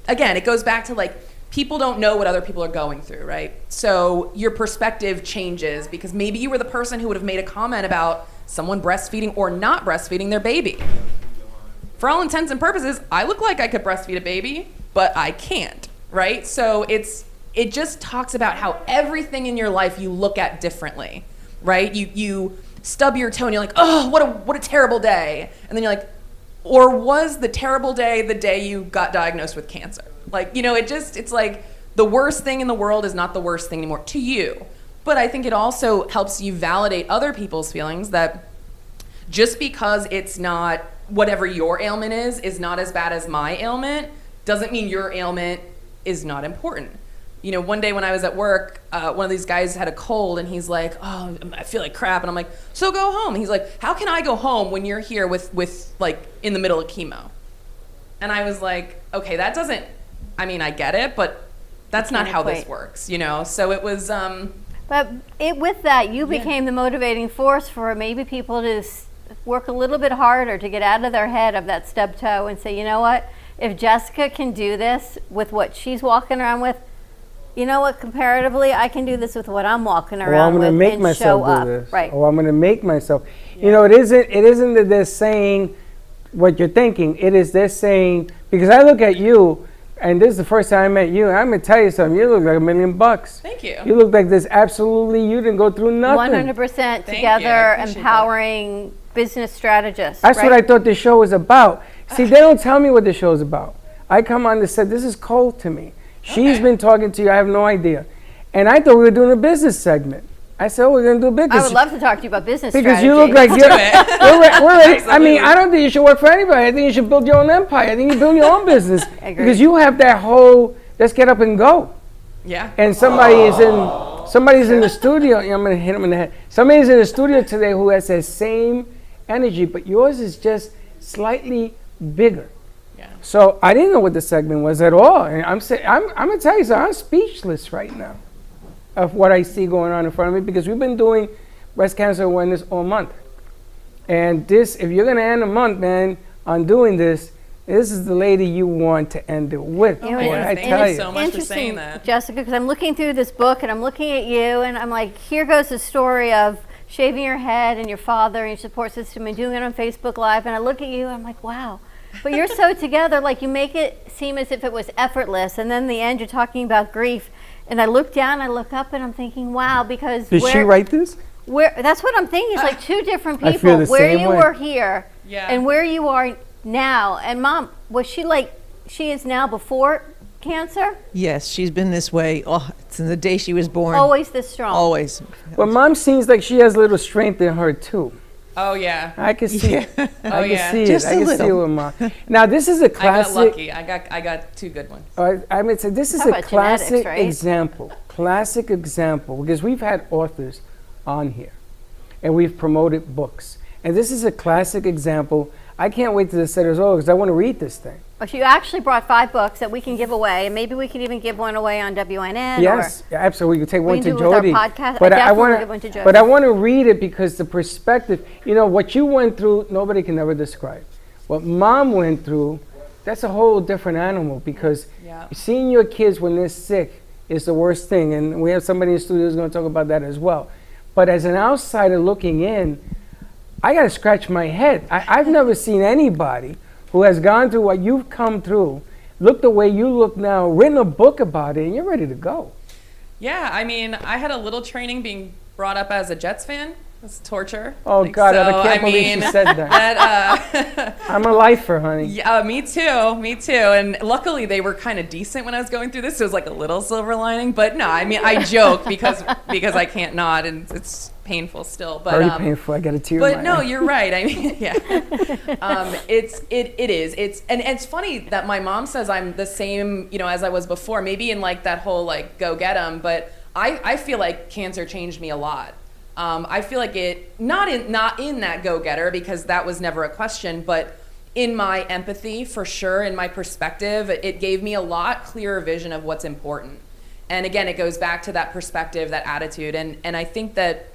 again, it goes back to like, people don't know what other people are going through, right? So your perspective changes because maybe you were the person who would have made a comment about someone breastfeeding or not breastfeeding their baby. For all intents and purposes, I look like I could breastfeed a baby, but I can't, right? So it just talks about how everything in your life you look at differently, right? You stub your toe and you're like, oh, what a terrible day. And then you're like, or was the terrible day the day you got diagnosed with cancer? Like, you know, it's like the worst thing in the world is not the worst thing anymore to you. But I think it also helps you validate other people's feelings that just because it's not, whatever your ailment is not as bad as my ailment, doesn't mean your ailment is not important. You know, one day when I was at work, one of these guys had a cold and he's like, oh, I feel like crap. And I'm like, so go home. And he's like, how can I go home when you're here with like in the middle of chemo? And I was like, okay, that doesn't, I mean, I get it, but that's not how this works, you know? So it was, But with that, you became the motivating force for maybe people to work a little bit harder to get out of their head of that stub toe and say, you know what, if Jessica can do this with what she's walking around with, you know what, comparatively, I can do this with what I'm walking around with and show up. Right. Oh, I'm going to make myself. Yeah. You know, it isn't that they're saying what you're thinking. It is they're saying, because I look at you, and this is the first time I met you. I'm gonna tell you something. You look like $1 million. Thank you. You look like this. Absolutely, you didn't go through nothing. 100% together, empowering business strategists. That's right? what I thought the show was about. See, they don't tell me what the show's about. I come on and said, this is cold to me. She's been talking to you. I have no idea. And I thought we were doing a business segment. I said, we're going to do business. I would love to talk to you about business because strategy. you look like you're we're ready. I mean, I don't think you should work for anybody. I think you should build your own empire. I think you build your own business. Because you have that whole, let's get up and go. Yeah. And somebody's in the studio. I'm going to hit him in the head. Somebody's in the studio today who has that same energy, but yours is just slightly bigger. Yeah. So I didn't know what the segment was at all. And I'm going to tell you something. I'm speechless right now of what I see going on in front of me, because we've been doing breast cancer awareness all month. And this, if you're going to end a month, man, on doing this is the lady you want to end it with. You know, I it's tell you. so much for saying that, Jessica, because I'm looking through this book and I'm looking at you and I'm like, here goes the story of shaving your head and your father and your support system and doing it on Facebook Live. And I look at you and I'm like, wow. But you're so together, like you make it seem as if it was effortless. And then in the end, you're talking about grief. And I look down, I look up, and I'm thinking, wow, because Did she write this? That's what I'm thinking. It's like two different I people. feel the Where same you way. were here Yeah. and where you are now. And Mom, was she like she is now before cancer? Yes, she's been this way since the day she was born. Always this strong. Always. But Mom seems like she has a little strength in her too. Oh yeah. I can see it. I can yeah. see Just it. I a can see it little. with Mom. Now this is a I got classic. lucky. I got two good ones. I mean, so this is Talk a about genetics, classic right? example. Classic example, because we've had authors on here, and we've promoted books, and this is a classic example. I can't wait till the set is over because I want to read this thing. Well, you actually brought 5 books that we can give away, and maybe we can even give one away on WNN. Yes, absolutely. We can take one can to do it with our Jody. podcast. But I I definitely want give one to to. Jody. But I want to read it because the perspective. You know what you went through, nobody can ever describe. What Mom went through, that's a whole different animal. Because seeing your kids when they're sick is the worst thing, and we have somebody in the studio who's going to talk about that as well. But as an outsider looking in, I got to scratch my head. I've never seen anybody who has gone through what you've come through, look the way you look now, written a book about it, and you're ready to go. Yeah, I mean, I had a little training being brought up as a Jets fan. It's torture. Oh, God, I can't believe she said that. I'm a lifer, honey. Yeah, me too. Me too. And luckily, they were kind of decent when I was going through this. So it was like a little silver lining. But no, I mean, I joke because I can't not, and it's painful still. But very painful. I got a tear. But in my no, eye. you're right. I mean, yeah. It is. And it's funny that my mom says I'm the same, as I was before. Maybe in like that whole like go get 'em. But I feel like cancer changed me a lot. I feel like it not in that go-getter, because that was never a question, but in my empathy for sure, in my perspective, it gave me a lot clearer vision of what's important. And again, it goes back to that perspective, that attitude, and I think that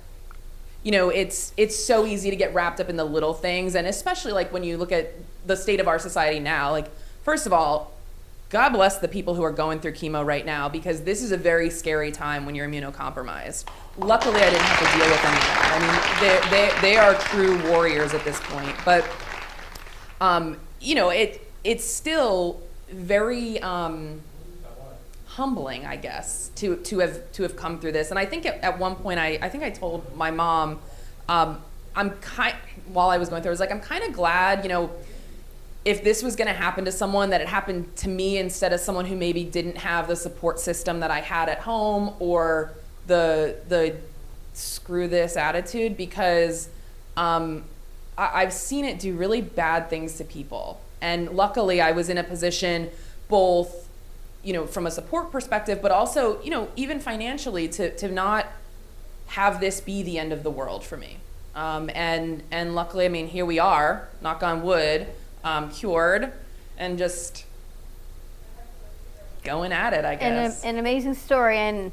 it's so easy to get wrapped up in the little things, and especially like when you look at the state of our society now. Like, first of all, God bless the people who are going through chemo right now, because this is a very scary time when you're immunocompromised. Luckily, I didn't have to deal with any of that. I mean, they are true warriors at this point. But, it's still very humbling, I guess, to have come through this. And I think at one point, I think I told my mom, while I was going through, I was like, I'm kind of glad, if this was going to happen to someone, that it happened to me instead of someone who maybe didn't have the support system that I had at home, or the screw this attitude, because I've seen it do really bad things to people. And luckily I was in a position both, from a support perspective, but also, even financially to not have this be the end of the world for me. And luckily, I mean, here we are, knock on wood, cured, and just going at it, I guess. An amazing story. And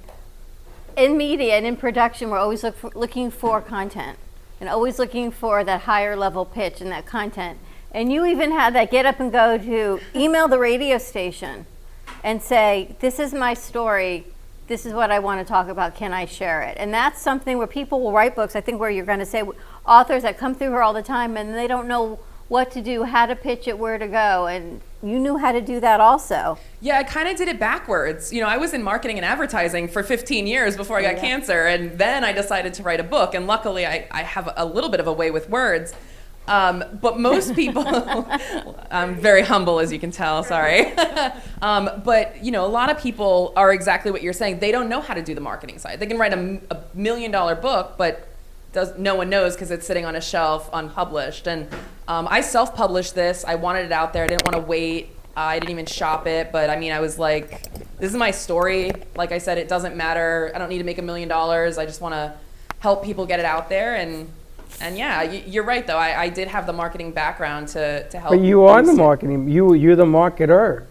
in media and in production, we're always looking for content and always looking for that higher level pitch and that content. And you even had that get up and go to email the radio station and say, this is my story. This is what I want to talk about. Can I share it? And that's something where people will write books, I think, where you're going to say authors that come through her all the time and they don't know what to do, how to pitch it, where to go, and you knew how to do that also. Yeah, I kind of did it backwards. You know, I was in marketing and advertising for 15 years before I got cancer, and then I decided to write a book, and luckily I have a little bit of a way with words. But most people, I'm very humble, as you can tell, sorry. But, you know, a lot of people are exactly what you're saying. They don't know how to do the marketing side. They can write a $1 million book, but no one knows because it's sitting on a shelf unpublished. And I self-published this. I wanted it out there. I didn't want to wait. I didn't even shop it. But, I mean, I was like, this is my story. Like I said, it doesn't matter. I don't need to make $1 million. I just want to help people get it out there. And yeah, you're right, though. I did have the marketing background to help. But you are the marketing. You're the marketer.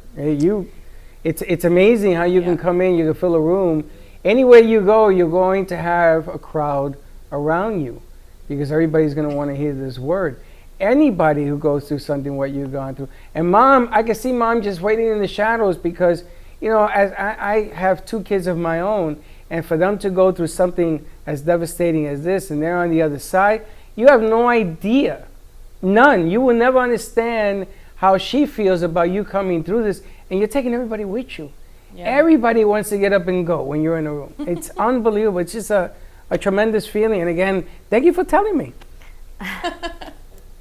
It's amazing how you can come in, you can fill a room. Anywhere you go, you're going to have a crowd around you because everybody's going to want to hear this word. Anybody who goes through something what you've gone through. And Mom, I can see Mom just waiting in the shadows because, you know, as I have 2 kids of my own, and for them to go through something as devastating as this, and they're on the other side, you have no idea. None. You will never understand how she feels about you coming through this, and you're taking everybody with you. Yeah. Everybody wants to get up and go when you're in a room. It's unbelievable. It's just a tremendous feeling. And again, thank you for telling me.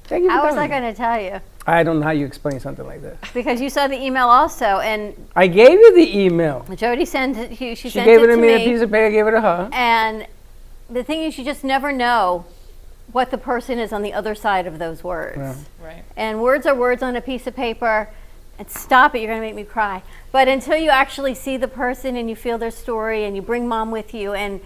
Thank you for How was telling I me. going to tell you? I don't know how you explain something like that. Because you saw the email also, and I gave you the email. Jody sent it. She sent gave it to to me. A piece of paper. I gave it to her. And the thing is, you just never know what the person is on the other side of those words. Yeah. Right. And words are words on a piece of paper. And stop it, you're going to make me cry. But until you actually see the person and you feel their story and you bring Mom with you and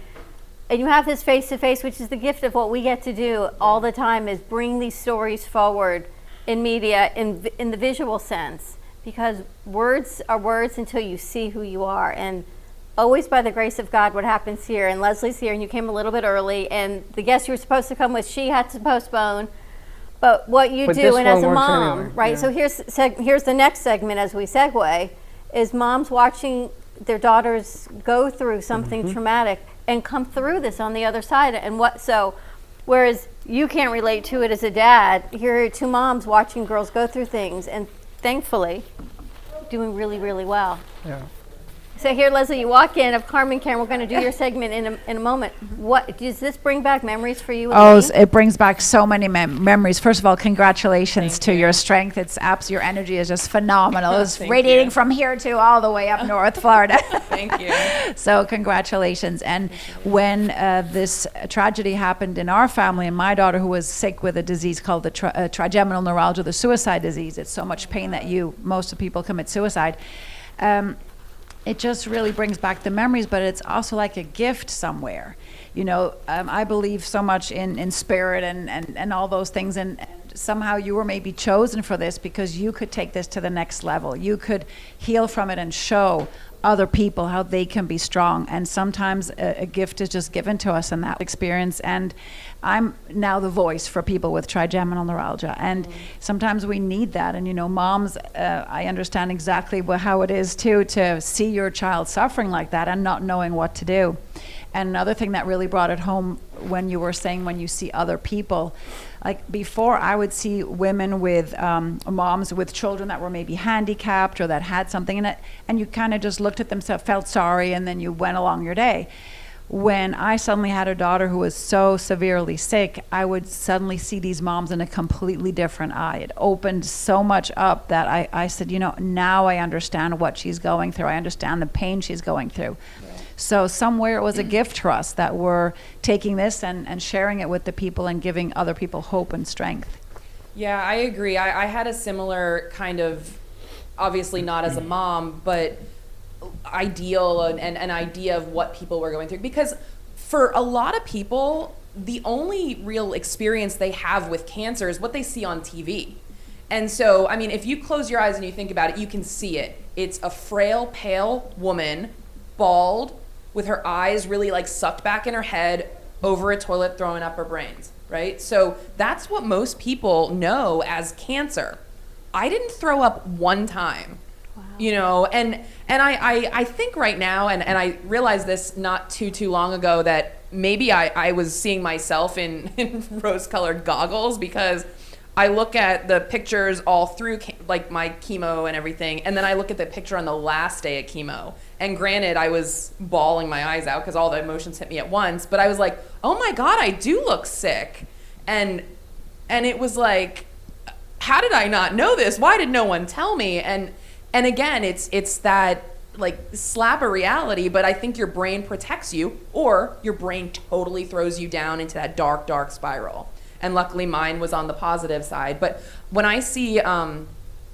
you have this face-to-face, which is the gift of what we get to do all the time, is bring these stories forward in media in the visual sense. Because words are words until you see who you are. And always by the grace of God, what happens here, and Leslie's here, and you came a little bit early, and the guest you were supposed to come with, she had to postpone. But what you do, and as a mom, anyway. right? Yeah. So here's the next segment as we segue, is moms watching their daughters go through something traumatic and come through this on the other side. And whereas you can't relate to it as a dad, here are 2 moms watching girls go through things, and thankfully doing really, really well. Yeah. So here, Leslie, you walk in of Carmen Karen. We're going to do your segment in a moment. What does this bring back memories for you? It brings back so many memories. First of all, congratulations to your strength. Your energy is just phenomenal. It's radiating from here to all the way up North Florida. Thank you. So congratulations. And when this tragedy happened in our family, and my daughter, who was sick with a disease called the trigeminal neuralgia, the suicide disease, it's so much pain that most of people commit suicide. It just really brings back the memories, but it's also like a gift somewhere. You know, I believe so much in spirit and all those things, and somehow you were maybe chosen for this because you could take this to the next level. You could heal from it and show other people how they can be strong. And sometimes a gift is just given to us in that experience. And I'm now the voice for people with trigeminal neuralgia. And sometimes we need that. And, you know, moms, I understand exactly how it is, too, to see your child suffering like that and not knowing what to do. And another thing that really brought it home when you were saying when you see other people, like before I would see women with moms with children that were maybe handicapped or that had something in it, and you kind of just looked at them, felt sorry, and then you went along your day. When I suddenly had a daughter who was so severely sick, I would suddenly see these moms in a completely different eye. It opened so much up that I said, you know, now I understand what she's going through. I understand the pain she's going through. So somewhere it was a gift for us that we're taking this and sharing it with the people and giving other people hope and strength. Yeah, I agree. I had a similar kind of, obviously not as a mom, but ideal and an idea of what people were going through. Because for a lot of people, the only real experience they have with cancer is what they see on TV. And so, I mean, if you close your eyes and you think about it, you can see it. It's a frail, pale woman, bald, with her eyes really like sucked back in her head over a toilet throwing up her brains, right? So that's what most people know as cancer. I didn't throw up one time, you know, and I think right now, and I realized this not too long ago, that maybe I was seeing myself in rose-colored goggles, because I look at the pictures all through like my chemo and everything, and then I look at the picture on the last day of chemo. And granted, I was bawling my eyes out because all the emotions hit me at once. But I was like, oh my God, I do look sick. And it was like, how did I not know this? Why did no one tell me? And again, it's that like slap of reality, but I think your brain protects you, or your brain totally throws you down into that dark, dark spiral. And luckily mine was on the positive side. But when I see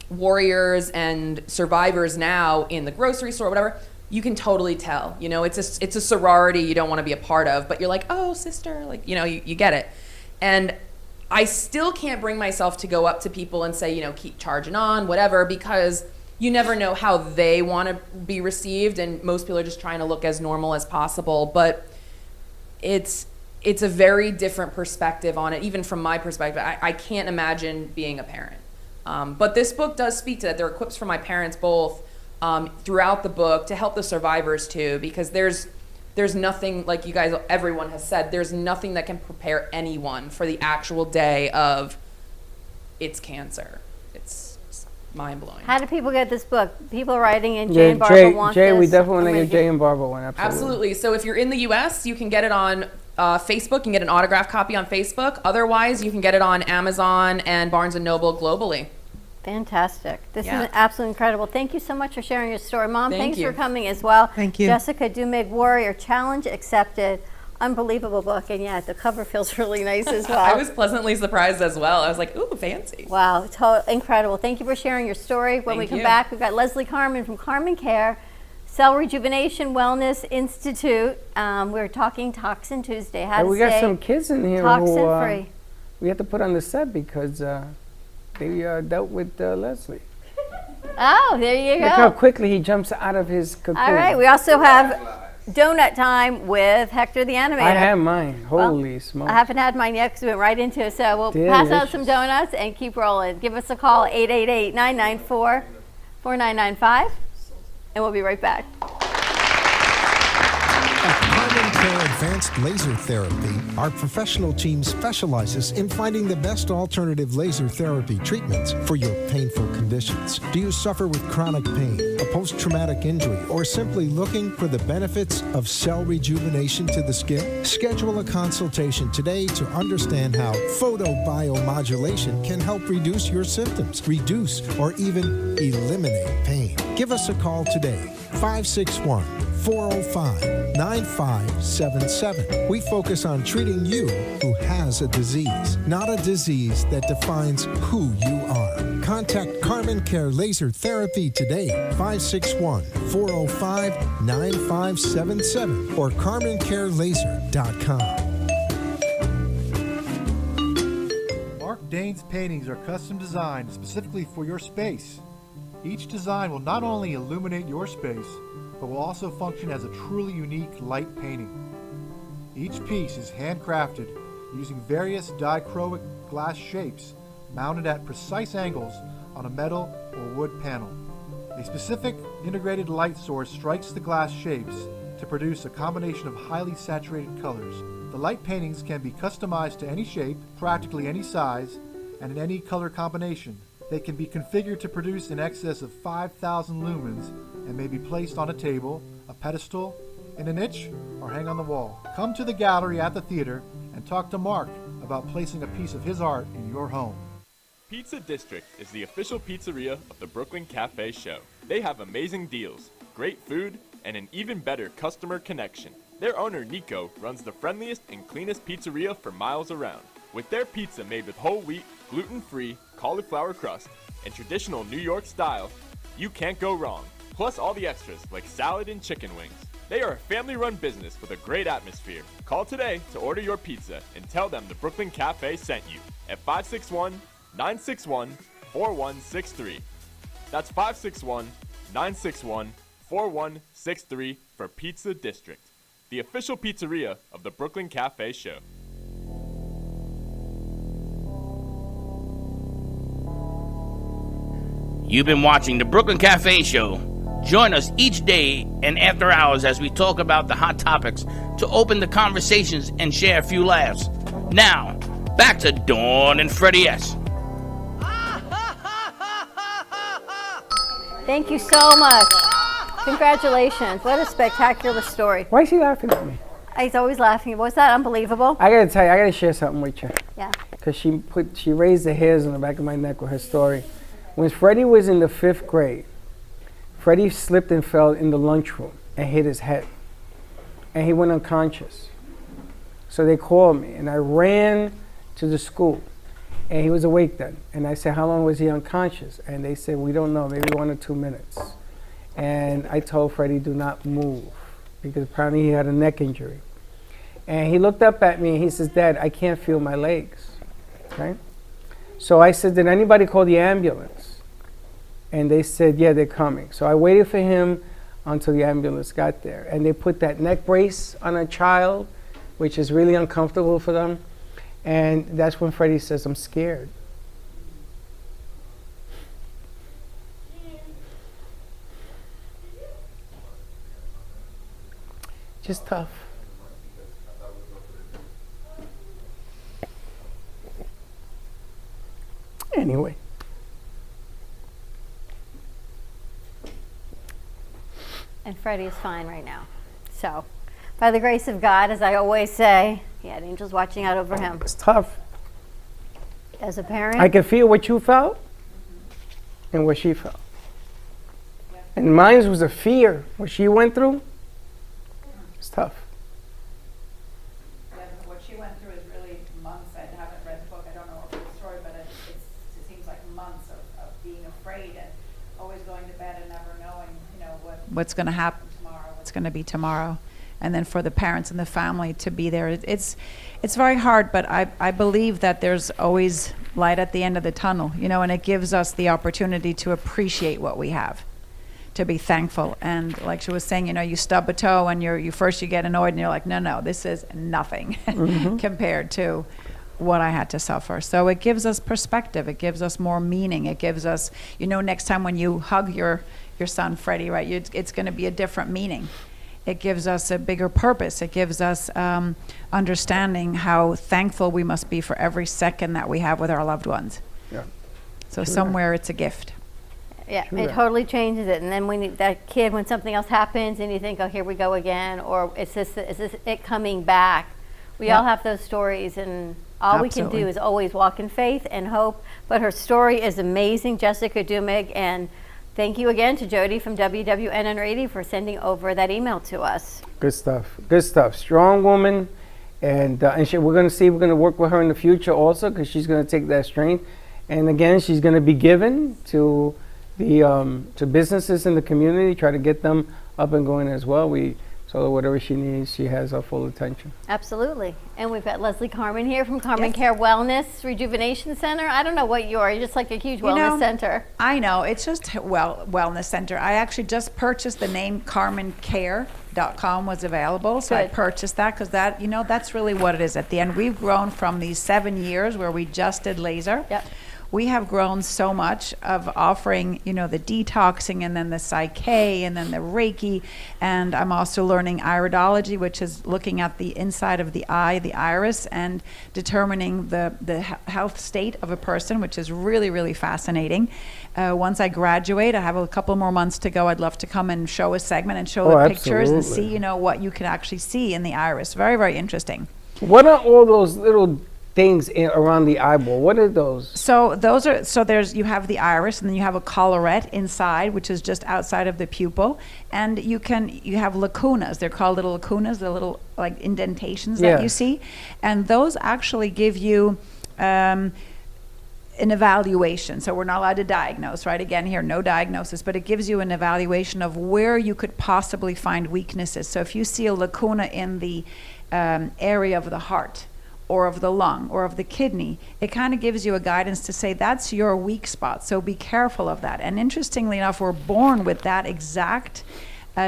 warriors and survivors now in the grocery store, whatever, you can totally tell. You know, it's a sorority you don't want to be a part of, but you're like, oh, sister, like, you know, you get it. And I still can't bring myself to go up to people and say, you know, keep charging on, whatever, because you never know how they want to be received, and most people are just trying to look as normal as possible. But it's a very different perspective on it, even from my perspective. I can't imagine being a parent. But this book does speak to that. There are quips from my parents both throughout the book to help the survivors too, because there's nothing, like you guys, everyone has said, there's nothing that can prepare anyone for the actual day of it's cancer. It's mind-blowing. How do people get this book? People writing in, Jay and Barbara want Jay, this. we definitely want to get Jay and Barbara one. Absolutely. So if you're in the U.S., you can get it on Facebook. You can get an autographed copy on Facebook. Otherwise, you can get it on Amazon and Barnes & Noble globally. Fantastic. This is absolutely incredible. Thank you so much for sharing your story. Mom, thanks you. for coming as well. Thank you. Jessica Dumig, Warrior, challenge accepted. Unbelievable book. And yeah, the cover feels really nice as well. I was pleasantly surprised as well. I was like, ooh, fancy. Wow, incredible. Thank you for sharing your story. When we come back, we've got Leslie Carmen from Carmen Care, Cell Rejuvenation Wellness Institute. We're talking Toxin Tuesday. How to we got some kids in here toxin free. We have to put on the set because they dealt with Leslie. Oh, there you go. Look how quickly he jumps out of his cocoon. All right, we also have donut time with Hector the Animator. I have mine. Holy smokes. I haven't had mine yet because we went right into it. So we'll pass out some donuts and keep rolling. Give us a call, 888-994-4995, and we'll be right back. Advanced Laser Therapy, our professional team specializes in finding the best alternative laser therapy treatments for your painful conditions. Do you suffer with chronic pain, a post-traumatic injury, or simply looking for the benefits of cell rejuvenation to the skin? Schedule a consultation today to understand how photobiomodulation can help reduce your symptoms, reduce or even eliminate pain. Give us a call today, 561-405-9577. We focus on treating you who has a disease, not a disease that defines who you are. Contact Carmen Care Laser Therapy today, 561-405-9577 or CarmenCareLaser.com. Mark Dane's paintings are custom designed specifically for your space. Each design will not only illuminate your space, but will also function as a truly unique light painting. Each piece is handcrafted using various dichroic glass shapes mounted at precise angles on a metal or wood panel. A specific integrated light source strikes the glass shapes to produce a combination of highly saturated colors. The light paintings can be customized to any shape, practically any size, and in any color combination. They can be configured to produce in excess of 5,000 lumens and may be placed on a table, a pedestal, in a niche, or hang on the wall. Come to the gallery at the theater and talk to Mark about placing a piece of his art in your home. Pizza District is the official pizzeria of the Brooklyn Café show. They have amazing deals, great food, and an even better customer connection. Their owner, Nico, runs the friendliest and cleanest pizzeria for miles around. With their pizza made with whole wheat, gluten-free, cauliflower crust, and traditional New York style, you can't go wrong. Plus all the extras like salad and chicken wings. They are a family-run business with a great atmosphere. Call today to order your pizza and tell them the Brooklyn Café sent you at 561-961-4163. That's 561-961-4163 for Pizza District, the official pizzeria of the Brooklyn Café show. You've been watching the Brooklyn Café show. Join us each day and after hours as we talk about the hot topics to open the conversations and share a few laughs. Now, back to Dawn and Freddie S. Thank you so much. Congratulations. What a spectacular story. Why is he laughing at me? He's always laughing. Was that unbelievable? I gotta tell you, I gotta share something with you. Yeah. Because she raised the hairs on the back of my neck with her story. When Freddie was in the 5th grade, Freddie slipped and fell in the lunchroom and hit his head. And he went unconscious. So they called me, and I ran to the school. And he was awake then. And I said, how long was he unconscious? And they said, we don't know, maybe 1 or 2 minutes. And I told Freddie, do not move, because apparently he had a neck injury. And he looked up at me and he says, Dad, I can't feel my legs. Okay? So I said, did anybody call the ambulance? And they said, yeah, they're coming. So I waited for him until the ambulance got there. And they put that neck brace on a child, which is really uncomfortable for them. And that's when Freddie says, I'm scared. Just tough. Anyway. And Freddie is fine right now. So, by the grace of God, as I always say, he had angels watching out over him. It's tough. As a parent, I can feel what you felt and what she felt. And mine was a fear. What she went through, it's tough. Yeah, what she went through is really months. I haven't read the book. I don't know the story, but it seems like months of being afraid and always going to bed and never knowing, what's going to happen tomorrow, what's going to be tomorrow. And then for the parents and the family to be there, it's very hard, but I believe that there's always light at the end of the tunnel, and it gives us the opportunity to appreciate what we have, to be thankful. And like she was saying, you stub a toe and you get annoyed and you're like, no, this is nothing compared to what I had to suffer. So it gives us perspective. It gives us more meaning. It gives us, next time when you hug your son, Freddie, right, it's going to be a different meaning. It gives us a bigger purpose. It gives us understanding how thankful we must be for every second that we have with our loved ones. Yeah. So somewhere it's a gift. yeah, it totally changes it. And then when that kid, when something else happens and you think, oh, here we go again, or is this it coming back? We all have those stories, and all we can do is always walk in faith and hope. But her story is amazing, Jessica Dumig, and thank you again to Jody from WWNN Radio for sending over that email to us. Good stuff. Good stuff. Strong woman, and we're going to work with her in the future also, because she's going to take that strength, and again, she's going to be given to the to businesses in the community, try to get them up and going as well. So whatever she needs, she has our full attention. Absolutely. And we've got Leslie Carmen here from Carmen Care Wellness Rejuvenation Center. I don't know what you are. You're just like a huge wellness center. I know. It's just wellness center. I actually just purchased the name CarmenCare.com was available. So I purchased that because that's really what it is at the end. We've grown from these 7 years where we just did laser. Yep. We have grown so much of offering, the detoxing and then the Psyche and then the Reiki. And I'm also learning iridology, which is looking at the inside of the eye, the iris, and determining the health state of a person, which is really, really fascinating. Once I graduate, I have a couple more months to go. I'd love to come and show a segment and show the pictures and see, what you can actually see in the iris. Very, very interesting. What are all those little things around the eyeball? What are those? So you have the iris, and then you have a collarette inside, which is just outside of the pupil, and you have lacunas. They're called little lacunas, the little like indentations that you see, and those actually give you an evaluation. So we're not allowed to diagnose, right? Again, here, no diagnosis, but it gives you an evaluation of where you could possibly find weaknesses. So if you see a lacuna in the area of the heart, or of the lung, or of the kidney, it kind of gives you a guidance to say that's your weak spot, so be careful of that. And interestingly enough, we're born with that exact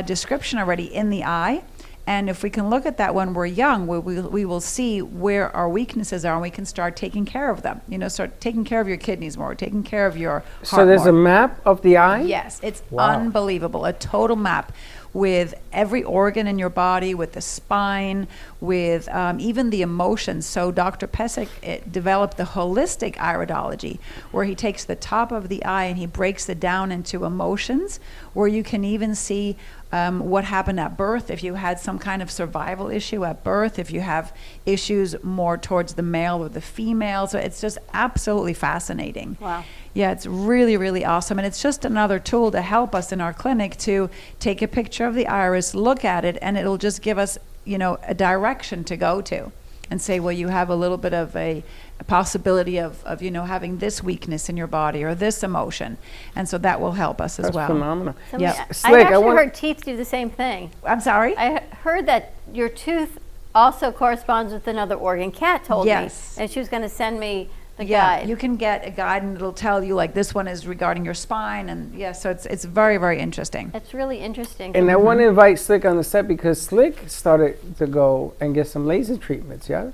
description already in the eye, and if we can look at that when we're young, we will see where our weaknesses are, and we can start taking care of them. Start taking care of your kidneys more, taking care of your heart So there's more. A map of the eye? Yes, it's Wow. unbelievable, a total map. with every organ in your body, with the spine, with even the emotions. So Dr. Pesek developed the holistic iridology, where he takes the top of the eye and he breaks it down into emotions, where you can even see what happened at birth, if you had some kind of survival issue at birth, if you have issues more towards the male or the female. So it's just absolutely fascinating. Wow. Yeah, it's really, really awesome. And it's just another tool to help us in our clinic to take a picture of the iris, look at it, and it'll just give us, a direction to go to and say, well, you have a little bit of a possibility of having this weakness in your body or this emotion. And so that will help us as well. That's phenomenal. So Yeah. I actually heard teeth do the same thing. I'm sorry? I heard that your tooth also corresponds with another organ. Kat told me, and she was going to send me the guide. You can get a guide and it'll tell you like this one is regarding your spine, and so it's very, very interesting. It's really interesting. And I want to invite Slick on the set because Slick started to go and get some laser treatments, yes?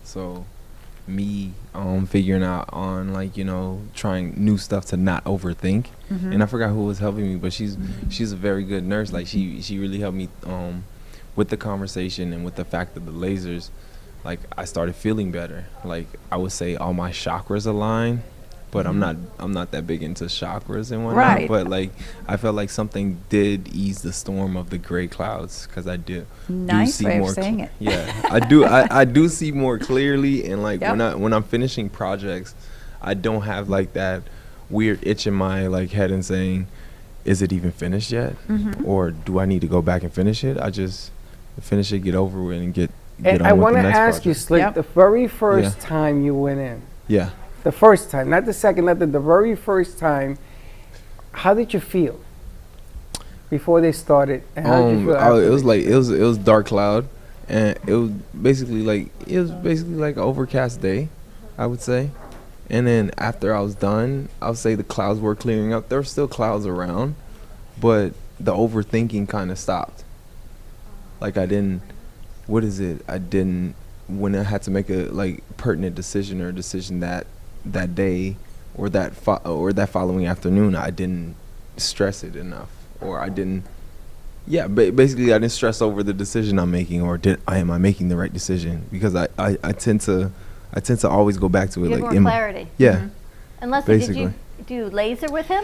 So me figuring out on trying new stuff to not overthink. And I forgot who was helping me, but she's a very good nurse. Like she really helped me with the conversation and with the fact of the lasers. Like I started feeling better. Like I would say all my chakras align, but I'm not that big into chakras and whatnot. Right. But like I felt like something did ease the storm of the gray clouds, because I do Nice see way of more saying it. Yeah, I do. I do see more clearly, and like Yep. when I'm finishing projects, I don't have like that weird itch in my head and saying, is it even finished yet, or do I need to go back and finish it? I just finish it, get over with, and get And on I with want the to next ask you, project. Slick, the very first time you went in, Yeah. the first time, not the second, not the very first time, how did you feel before they started? And how did you feel after It was they like it was dark cloud, and it was basically like an overcast day, I would say. And then after I was done, I would say the clouds were clearing up. There were still clouds around, but the overthinking kind of stopped. Like I didn't when I had to make a pertinent decision or a decision that day or that following afternoon, I didn't stress it enough, or I didn't. Yeah, basically I didn't stress over the decision I'm making, or am I making the right decision? Because I tend to always go back to it. You have like more clarity. Yeah. Mhm. And Leslie, basically. did you do laser with him?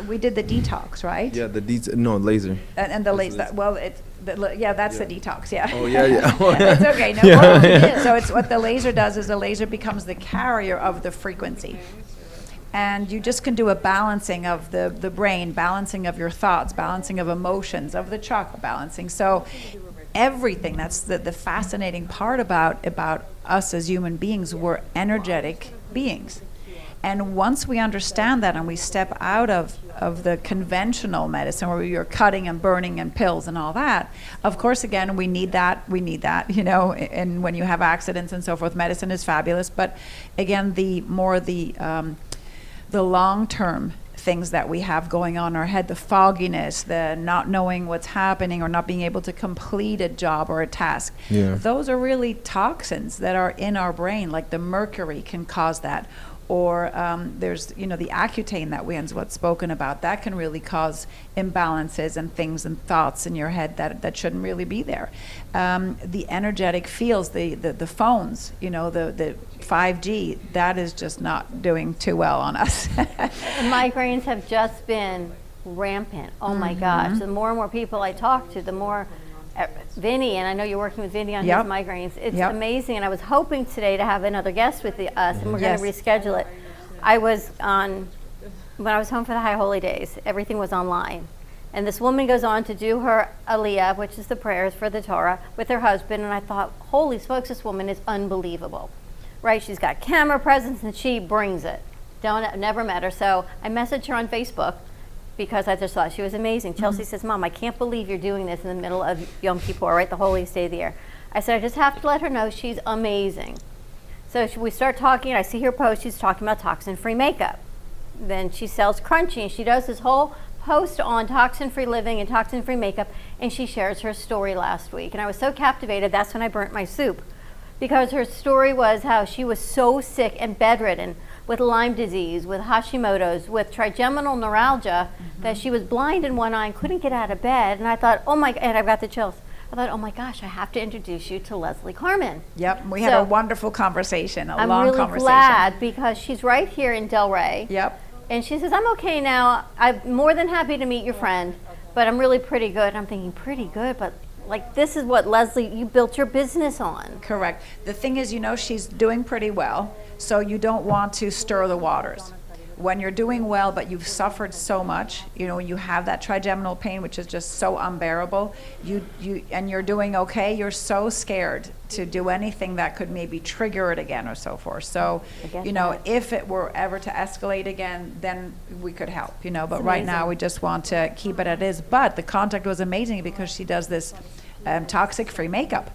We did the detox, right? Yeah, no laser. And the laser. Well, that's the detox. Yeah. Oh yeah. It's okay. No Yeah. problem. So it's what the laser does is the laser becomes the carrier of the frequency. And you just can do a balancing of the brain, balancing of your thoughts, balancing of emotions, of the chakra balancing. So everything, that's the fascinating part about us as human beings. We're energetic beings. And once we understand that and we step out of the conventional medicine where you're cutting and burning and pills and all that, of course, again, we need that, and when you have accidents and so forth, medicine is fabulous. But again, the long-term things that we have going on in our head, the fogginess, the not knowing what's happening or not being able to complete a job or a task, those are really toxins that are in our brain, like the mercury can cause that. Or there's, the Accutane that we have spoken about, that can really cause imbalances and things and thoughts in your head that shouldn't really be there. The energetic fields, the phones, the 5G, that is just not doing too well on us. The migraines have just been rampant. Oh my gosh. The more and more people I talk to, the more Vinny, and I know you're working with Vinny on his migraines. It's amazing, and I was hoping today to have another guest with us, and we're going to reschedule it. When I was home for the High Holy Days, everything was online. And this woman goes on to do her Aliyah, which is the prayers for the Torah, with her husband, and I thought, holy smokes, this woman is unbelievable. Right? She's got camera presence, and she brings it. Never met her, so I messaged her on Facebook, because I just thought she was amazing. Chelsea says, Mom, I can't believe you're doing this in the middle of Yom Kippur, right? The holiest day of the year. I said, I just have to let her know she's amazing. So we start talking, and I see her post. She's talking about toxin-free makeup. Then she sells Crunchy, and she does this whole post on toxin-free living and toxin-free makeup, and she shares her story last week. And I was so captivated, that's when I burnt my soup. because her story was how she was so sick and bedridden with Lyme disease, with Hashimoto's, with trigeminal neuralgia, that she was blind in one eye and couldn't get out of bed. And I thought, oh my, and I've got the chills. I thought, oh my gosh, I have to introduce you to Leslie Carmen. Yep, we had a wonderful conversation, a long I'm really conversation. glad because she's right here in Delray. Yep. And she says, I'm okay now. I'm more than happy to meet your friend, but I'm really pretty good. And I'm thinking, pretty good, but like this is what Leslie, you built your business on. Correct. The thing is, she's doing pretty well, so you don't want to stir the waters. When you're doing well, but you've suffered so much, you have that trigeminal pain, which is just so unbearable, and you're doing okay, you're so scared to do anything that could maybe trigger it again or so forth. So, if it were ever to escalate again, then we could help, but right now we just want to keep it as it is. But the contact was amazing because she does this toxic-free makeup.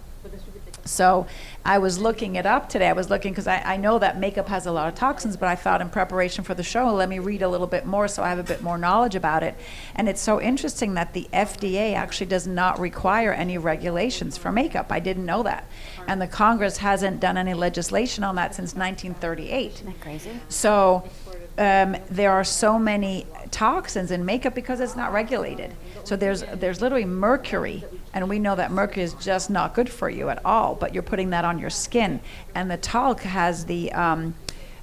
So I was looking it up today. I was looking because I know that makeup has a lot of toxins, but I thought in preparation for the show, let me read a little bit more so I have a bit more knowledge about it. And it's so interesting that the FDA actually does not require any regulations for makeup. I didn't know that. And the Congress hasn't done any legislation on that since 1938. Isn't that crazy? So there are so many toxins in makeup because it's not regulated. So there's literally mercury, and we know that mercury is just not good for you at all, but you're putting that on your skin. And the talc has the,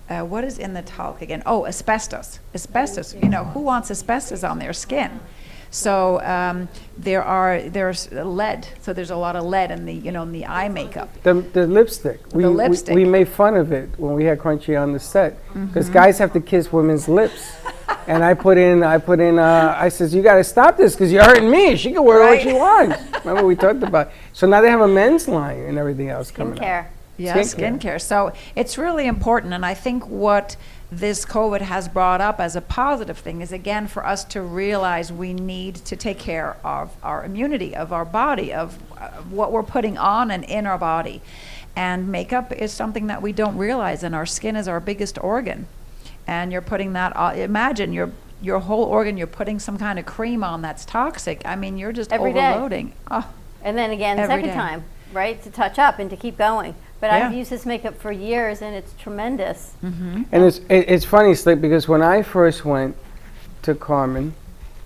what is in the talc again? Oh, asbestos. Asbestos, who wants asbestos on their skin? So there's lead. So there's a lot of lead in the in the eye makeup. The lipstick. We made fun of it when we had Crunchy on the set because guys have to kiss women's lips, and I says you got to stop this because you're hurting me. She can wear what she wants. Remember we talked about. So now they have a men's line and everything else coming out. Yeah, skincare. So it's really important, and I think what this COVID has brought up as a positive thing is, again, for us to realize we need to take care of our immunity, of our body, of what we're putting on and in our body. And makeup is something that we don't realize, and our skin is our biggest organ. And you're putting that, imagine your whole organ, you're putting some kind of cream on that's toxic. I mean, you're just overloading. Oh, and then again, the second time, right, to touch up and to keep going. But I've used this makeup for years, and it's tremendous. And it's funny, Slick, because when I first went to Carmen,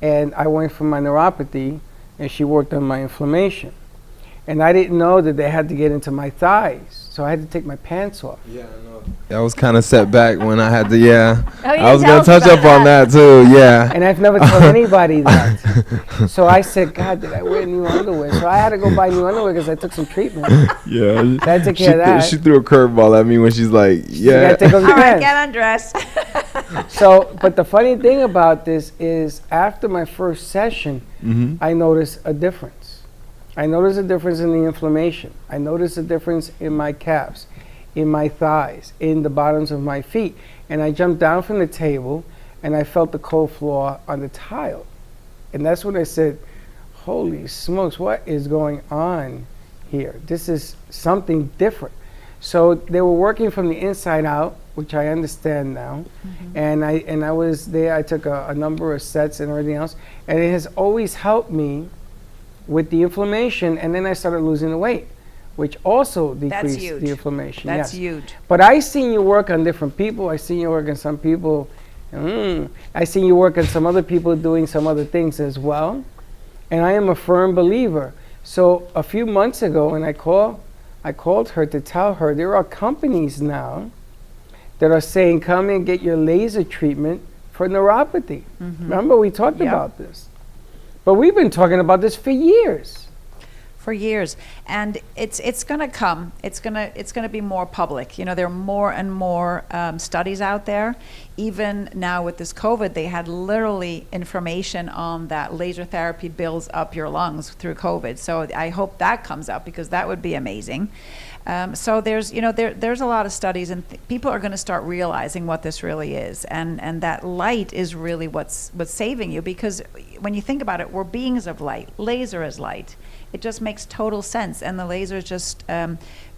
and I went for my neuropathy, and she worked on my inflammation, and I didn't know that they had to get into my thighs, so I had to take my pants off. Yeah, I know. That was kind of set back when I had to, I was going to touch up on that too, And I've never told anybody that. So I said, God, did I wear new underwear? So I had to go buy new underwear because I took some treatment. Yeah. So I had to take care of that. She threw a curveball at me when she's like, You gotta take off your all right, pants. get undressed. So, but the funny thing about this is after my first session, I noticed a difference. I noticed a difference in the inflammation. I noticed a difference in my calves, in my thighs, in the bottoms of my feet. And I jumped down from the table and I felt the cold floor on the tile. And that's when I said, holy smokes, what is going on here? This is something different. So they were working from the inside out, which I understand now. And I was there, I took a number of sets and everything else. And it has always helped me with the inflammation. And then I started losing the weight, which also decreased the inflammation. That's huge. But I seen you work on different people. I seen you work on some people. I seen you work on some other people doing some other things as well. And I am a firm believer. So a few months ago, when I called her to tell her there are companies now that are saying, come and get your laser treatment for neuropathy. Remember, we talked about this. But we've been talking about this for years. For years, and it's going to come. It's going to be more public. There are more and more studies out there. Even now with this COVID, they had literally information on that laser therapy builds up your lungs through COVID. So I hope that comes up because that would be amazing. So there's a lot of studies, and people are going to start realizing what this really is, and that light is really what's saving you. Because when you think about it, we're beings of light. Laser is light. it just makes total sense. And the laser is just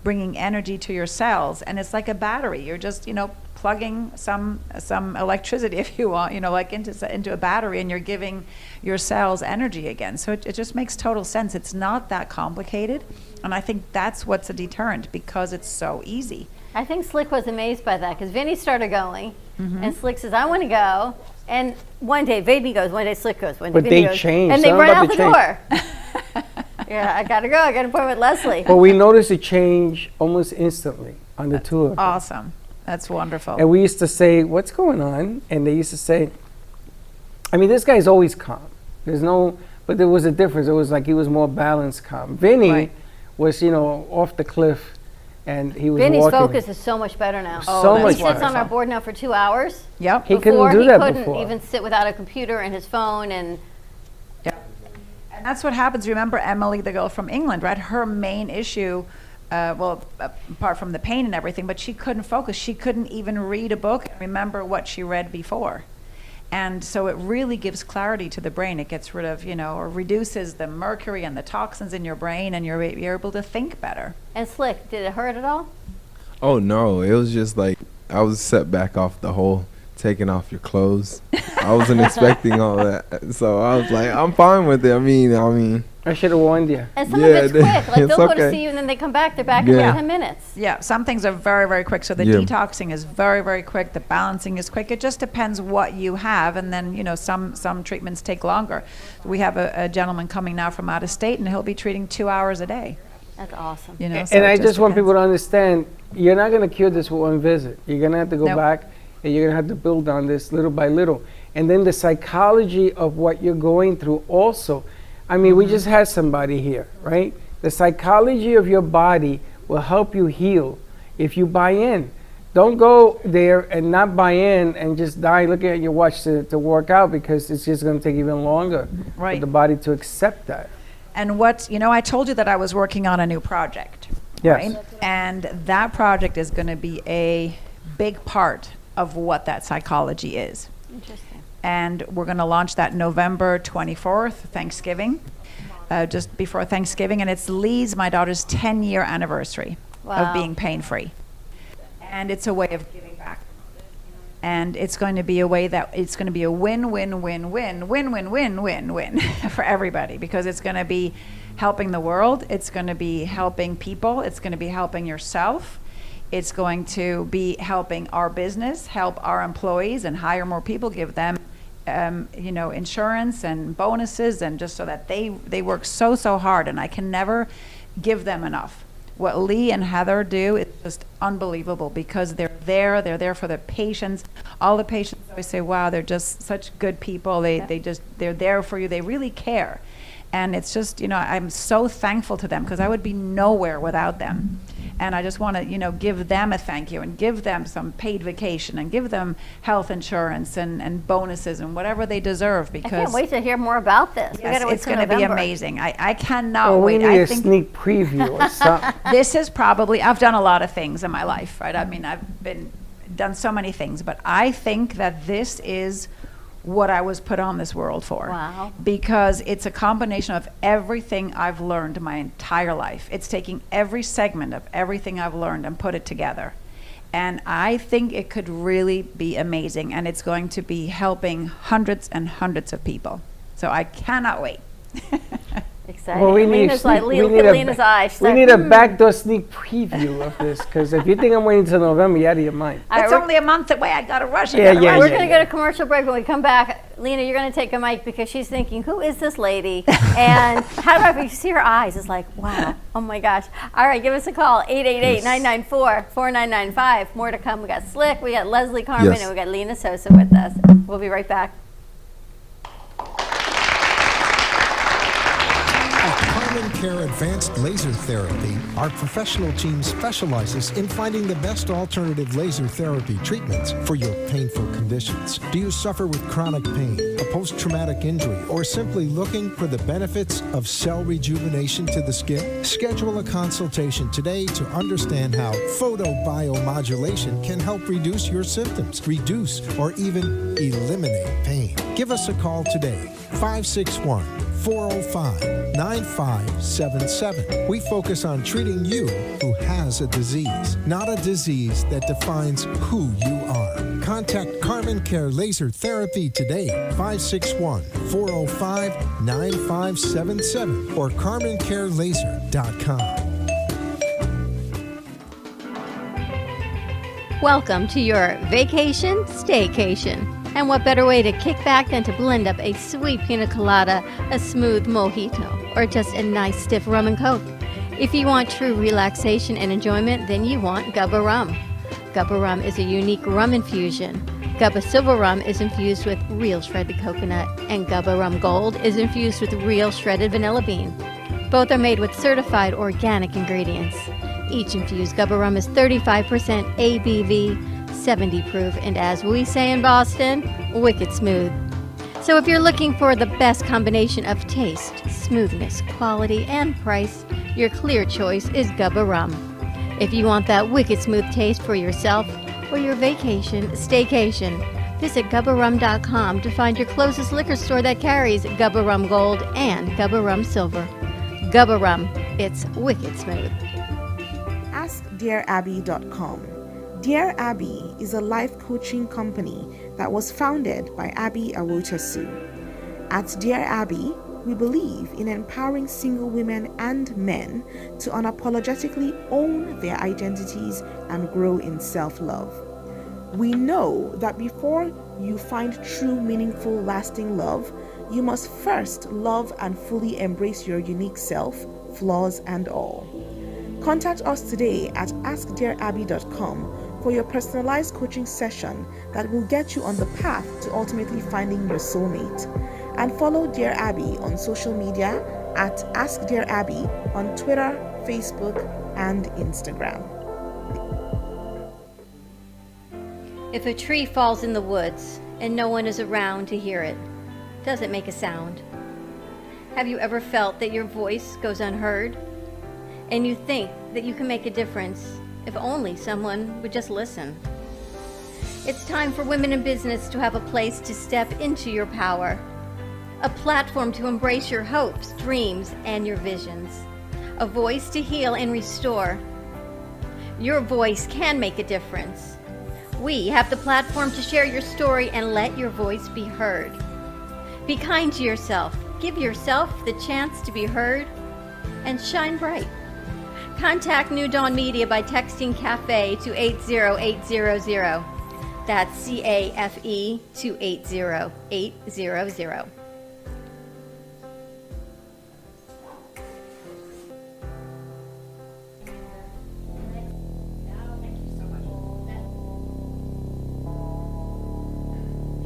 bringing energy to your cells, and it's like a battery. You're just, plugging some electricity, if you want, like into a battery, and you're giving your cells energy again. So it just makes total sense. It's not that complicated, and I think that's what's a deterrent, because it's so easy. I think Slick was amazed by that, because Vinny started going, and Slick says, I want to go. And one day Vinny goes, one day Slick goes, one day But Vinny they goes. changed. And they Something run about out the the change. door. Yeah, I got to go. I got an appointment with Leslie. But we noticed a change almost instantly on the two of them. Awesome. That's wonderful. And we used to say, what's going on? And they used to say, I mean, this guy's always calm. But there was a difference. It was like he was more balanced calm. Vinny was, off the cliff, and he was Vinny's walking. focus is so much better now. So much He sits better. on our board now for 2 hours. Yep. He couldn't do that He couldn't before. even sit without a computer and his phone. And And that's what happens. Remember Emily, the girl from England, right? Her main issue, apart from the pain and everything, but she couldn't focus. She couldn't even read a book and remember what she read before. And so it really gives clarity to the brain. It gets rid of, or reduces the mercury and the toxins in your brain, and you're able to think better. And Slick, did it hurt at all? Oh no, it was just like I was set back off the whole taking off your clothes. I wasn't expecting all that, so I was like, I'm fine with it. I mean. I should have warned you. And some of it's quick. Like it's they'll go to okay. see you and then they come back. They're back in like 10 minutes. Yeah, some things are very, very quick. So the detoxing is very, very quick. The balancing is quick. It just depends what you have. And then, some treatments take longer. We have a gentleman coming now from out of state, and he'll be treating 2 hours a day. That's awesome. And I just want people to understand, you're not going to cure this with one visit. You're going to have to go back, and you're going to have to build on this little by little. And then the psychology of what you're going through also. I mean, we just had somebody here, right? The psychology of your body will help you heal if you buy in. Don't go there and not buy in and just die looking at your watch to work out, because it's just going to take even longer for the body to accept that. And I told you that I was working on a new project. Yes. Right? And that project is going to be a big part of what that psychology is. Interesting. And we're going to launch that November 24th, Thanksgiving, just before Thanksgiving. And it's my daughter's 10-year anniversary of being pain-free. And it's a way of giving back. And it's going to be a way that it's going to be a win-win-win-win-win-win-win-win for everybody, because it's going to be helping the world. It's going to be helping people. It's going to be helping yourself. It's going to be helping our business, help our employees, and hire more people, give them insurance and bonuses, and just so that they work so hard, and I can never give them enough. What Lee and Heather do is just unbelievable, because they're there for the patients. All the patients always say, wow, they're just such good people. They're there for you. They really care. And it's just, I'm so thankful to them, because I would be nowhere without them. And I just want to, give them a thank you, and give them some paid vacation, and give them health insurance and bonuses and whatever they deserve, because I can't wait to hear more about this. Yes, it's going to be amazing. I cannot we wait. need a sneak preview or something. This is I've done a lot of things in my life, right? I mean, I've done so many things, but I think that this is what I was put on this world for. Wow. Because it's a combination of everything I've learned my entire life. It's taking every segment of everything I've learned and put it together. And I think it could really be amazing, and it's going to be helping hundreds and hundreds of people. So I cannot wait. Exciting. Well, Lena's like, look at Lena's eyes. We need a backdoor sneak preview of this, because if you think I'm waiting until November, you're out of your mind. It's only a month away. I got to rush. We're going to go to commercial break. When we come back, Lena, you're going to take a mic, because she's thinking, who is this lady? And how do you see her eyes? It's like, wow. Oh, my gosh. All right, give us a call, 888-994-4995. More to come. We got Slick, we got Leslie Carmen, and we got Lena Sosa with us. We'll be right back. Care Advanced Laser Therapy, our professional team specializes in finding the best alternative laser therapy treatments for your painful conditions. Do you suffer with chronic pain, a post-traumatic injury, or simply looking for the benefits of cell rejuvenation to the skin? Schedule a consultation today to understand how photobiomodulation can help reduce your symptoms, reduce or even eliminate pain. Give us a call today, 561-405-95 9577. We focus on treating you who has a disease, not a disease that defines who you are. Contact Carbon Care Laser Therapy today, 561-405-9577 or CarbonCareLaser.com. Welcome to your vacation staycation. And what better way to kick back than to blend up a sweet pina colada, a smooth mojito, or just a nice stiff rum and coke. If you want true relaxation and enjoyment, then you want Gubba Rum. Gubba Rum is a unique rum infusion. Gubba Silver Rum is infused with real shredded coconut, and Gubba Rum Gold is infused with real shredded vanilla bean. Both are made with certified organic ingredients. Each infused Gubba Rum is 35% ABV, 70 proof, and as we say in Boston, wicked smooth. So if you're looking for the best combination of taste, smoothness, quality, and price, your clear choice is Gubba Rum. If you want that wicked smooth taste for yourself or your vacation staycation, visit GubbaRum.com to find your closest liquor store that carries Gubba Rum Gold and Gubba Rum Silver. Gubba Rum, it's wicked smooth. AskDearAbby.com. Dear Abby is a life coaching company that was founded by Abby Awotasu. At Dear Abby, we believe in empowering single women and men to unapologetically own their identities and grow in self-love. We know that before you find true, meaningful, lasting love, you must first love and fully embrace your unique self, flaws and all. Contact us today at AskDearAbby.com for your personalized coaching session that will get you on the path to ultimately finding your soulmate. And follow Dear Abby on social media at Ask Dear Abby on Twitter, Facebook, and Instagram. If a tree falls in the woods and no one is around to hear it, does it make a sound? Have you ever felt that your voice goes unheard? And you think that you can make a difference if only someone would just listen. It's time for women in business to have a place to step into your power, a platform to embrace your hopes, dreams, and your visions, a voice to heal and restore. Your voice can make a difference. We have the platform to share your story and let your voice be heard. Be kind to yourself, give yourself the chance to be heard, and shine bright. Contact New Dawn Media by texting Café to 80800. That's CAFE to 80800.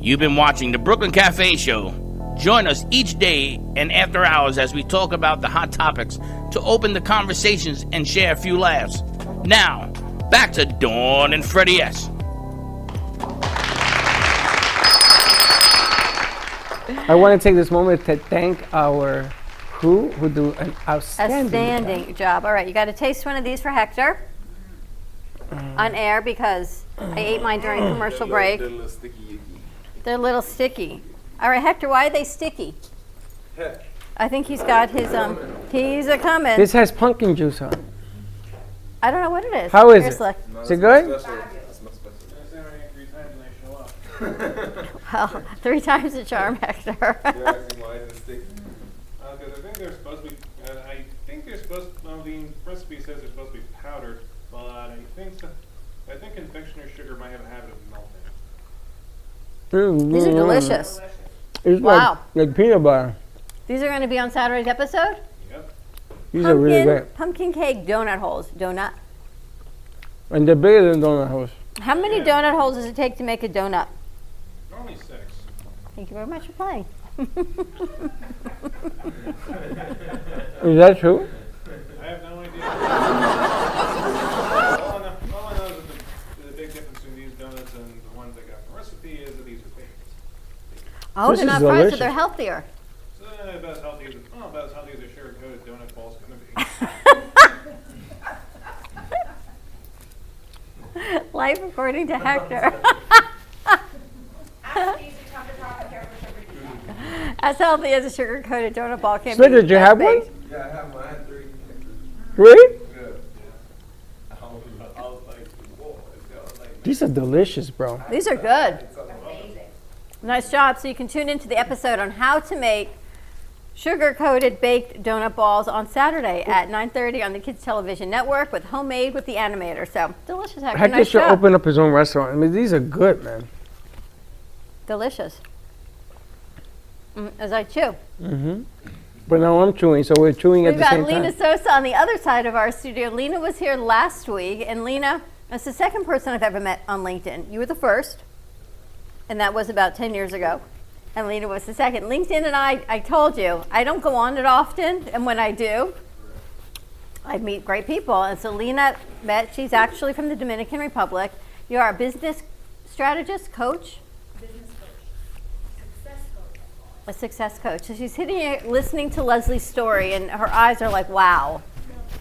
You've been watching the Brooklyn Café Show. Join us each day and after hours as we talk about the hot topics to open the conversations and share a few laughs. Now, back to Dawn and Freddie S. I want to take this moment to thank our crew who do an outstanding job. All right, you got to taste one of these for Hector on air because I ate mine during commercial break. They're a little sticky. All right, Hector, why are they sticky? I think he's got his, he's a coming. This has pumpkin juice on. I don't know what it is. How is Here's it? Look. Is it good? Well, 3 times the charm, Hector. Because I think they're supposed to be, well, the recipe says they're supposed to be powdered, but I think confectioner's sugar might have a habit of melting. These are delicious. It's Wow. like peanut butter. These are going to be on Saturday's episode? Yep. These are really great. Pumpkin cake donut holes. Donut. And they're bigger than donut holes. How many donut holes does it take to make a donut? Normally 6. Thank you very much for playing. Is that true? I have no idea. all I know is that the big difference between these donuts and the ones I got from the recipe is that these are baked. Oh, they're not fried, so they're healthier. So about as healthy as a sugar-coated donut ball's going to be. Life according to Hector. As healthy as a sugar-coated donut ball can be. Did you have one? Yeah, I have Really? These are delicious, bro. These are good. Nice job. So you can tune into the episode on how to make sugar-coated baked donut balls on Saturday at 9:30 on the Kids Television Network with Homemade with the Animator. So delicious. Hector. Hector Nice should job. open up his own restaurant. I mean, these are good, man. Delicious. As I chew. Mm-hmm. But now I'm chewing, so we're chewing at the same We've got Lena time. Sosa on the other side of our studio. Lena was here last week, and Lena, that's the second person I've ever met on LinkedIn. You were the first, and that was about 10 years ago. And Lena was the second. LinkedIn and I told you, I don't go on it often, and when I do, I meet great people. And so Lena met, she's actually from the Dominican Republic. You are a business strategist, coach? A success coach. So she's sitting here listening to Leslie's story, and her eyes are like, wow.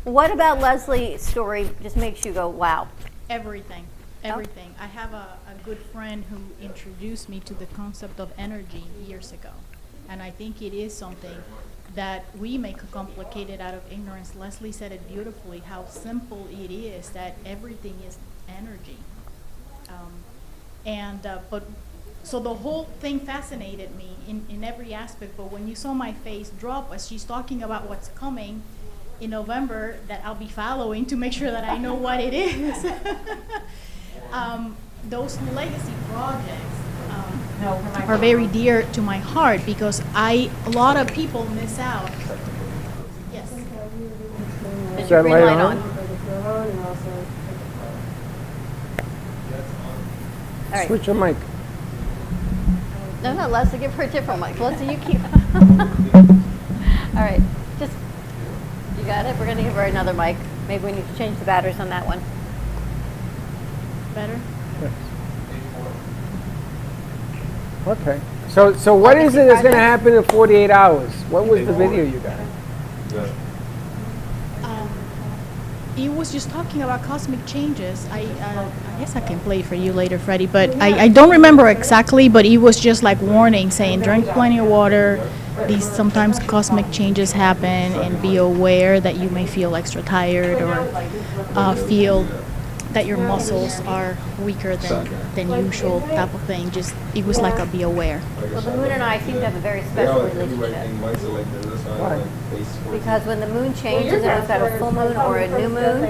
What about Leslie's story just makes you go, wow? Everything. Everything. I have a good friend who introduced me to the concept of energy years ago. And I think it is something that we make complicated out of ignorance. Leslie said it beautifully, how simple it is that everything is energy. So the whole thing fascinated me in every aspect, but when you saw my face drop as she's talking about what's coming in November that I'll be following to make sure that I know what it is, those legacy projects are very dear to my heart because a lot of people miss out. Yes. Is that light on? All right. Switch your mic. No, Leslie, give her a different mic. Leslie, you keep. All right, just, you got it? We're going to give her another mic. Maybe we need to change the batteries on that one. Better? Okay. So what is it that's going to happen in 48 hours? What was the video you got? It was just talking about cosmic changes. I guess I can play it for you later, Freddie, but I don't remember exactly, but it was just like warning, saying drink plenty of water. These sometimes cosmic changes happen, and be aware that you may feel extra tired or feel that your muscles are weaker than usual type of thing. Just, it was like a be aware. Well, the moon and I seem to have a very special relationship. Why? Because when the moon changes and we've got a full moon or a new moon,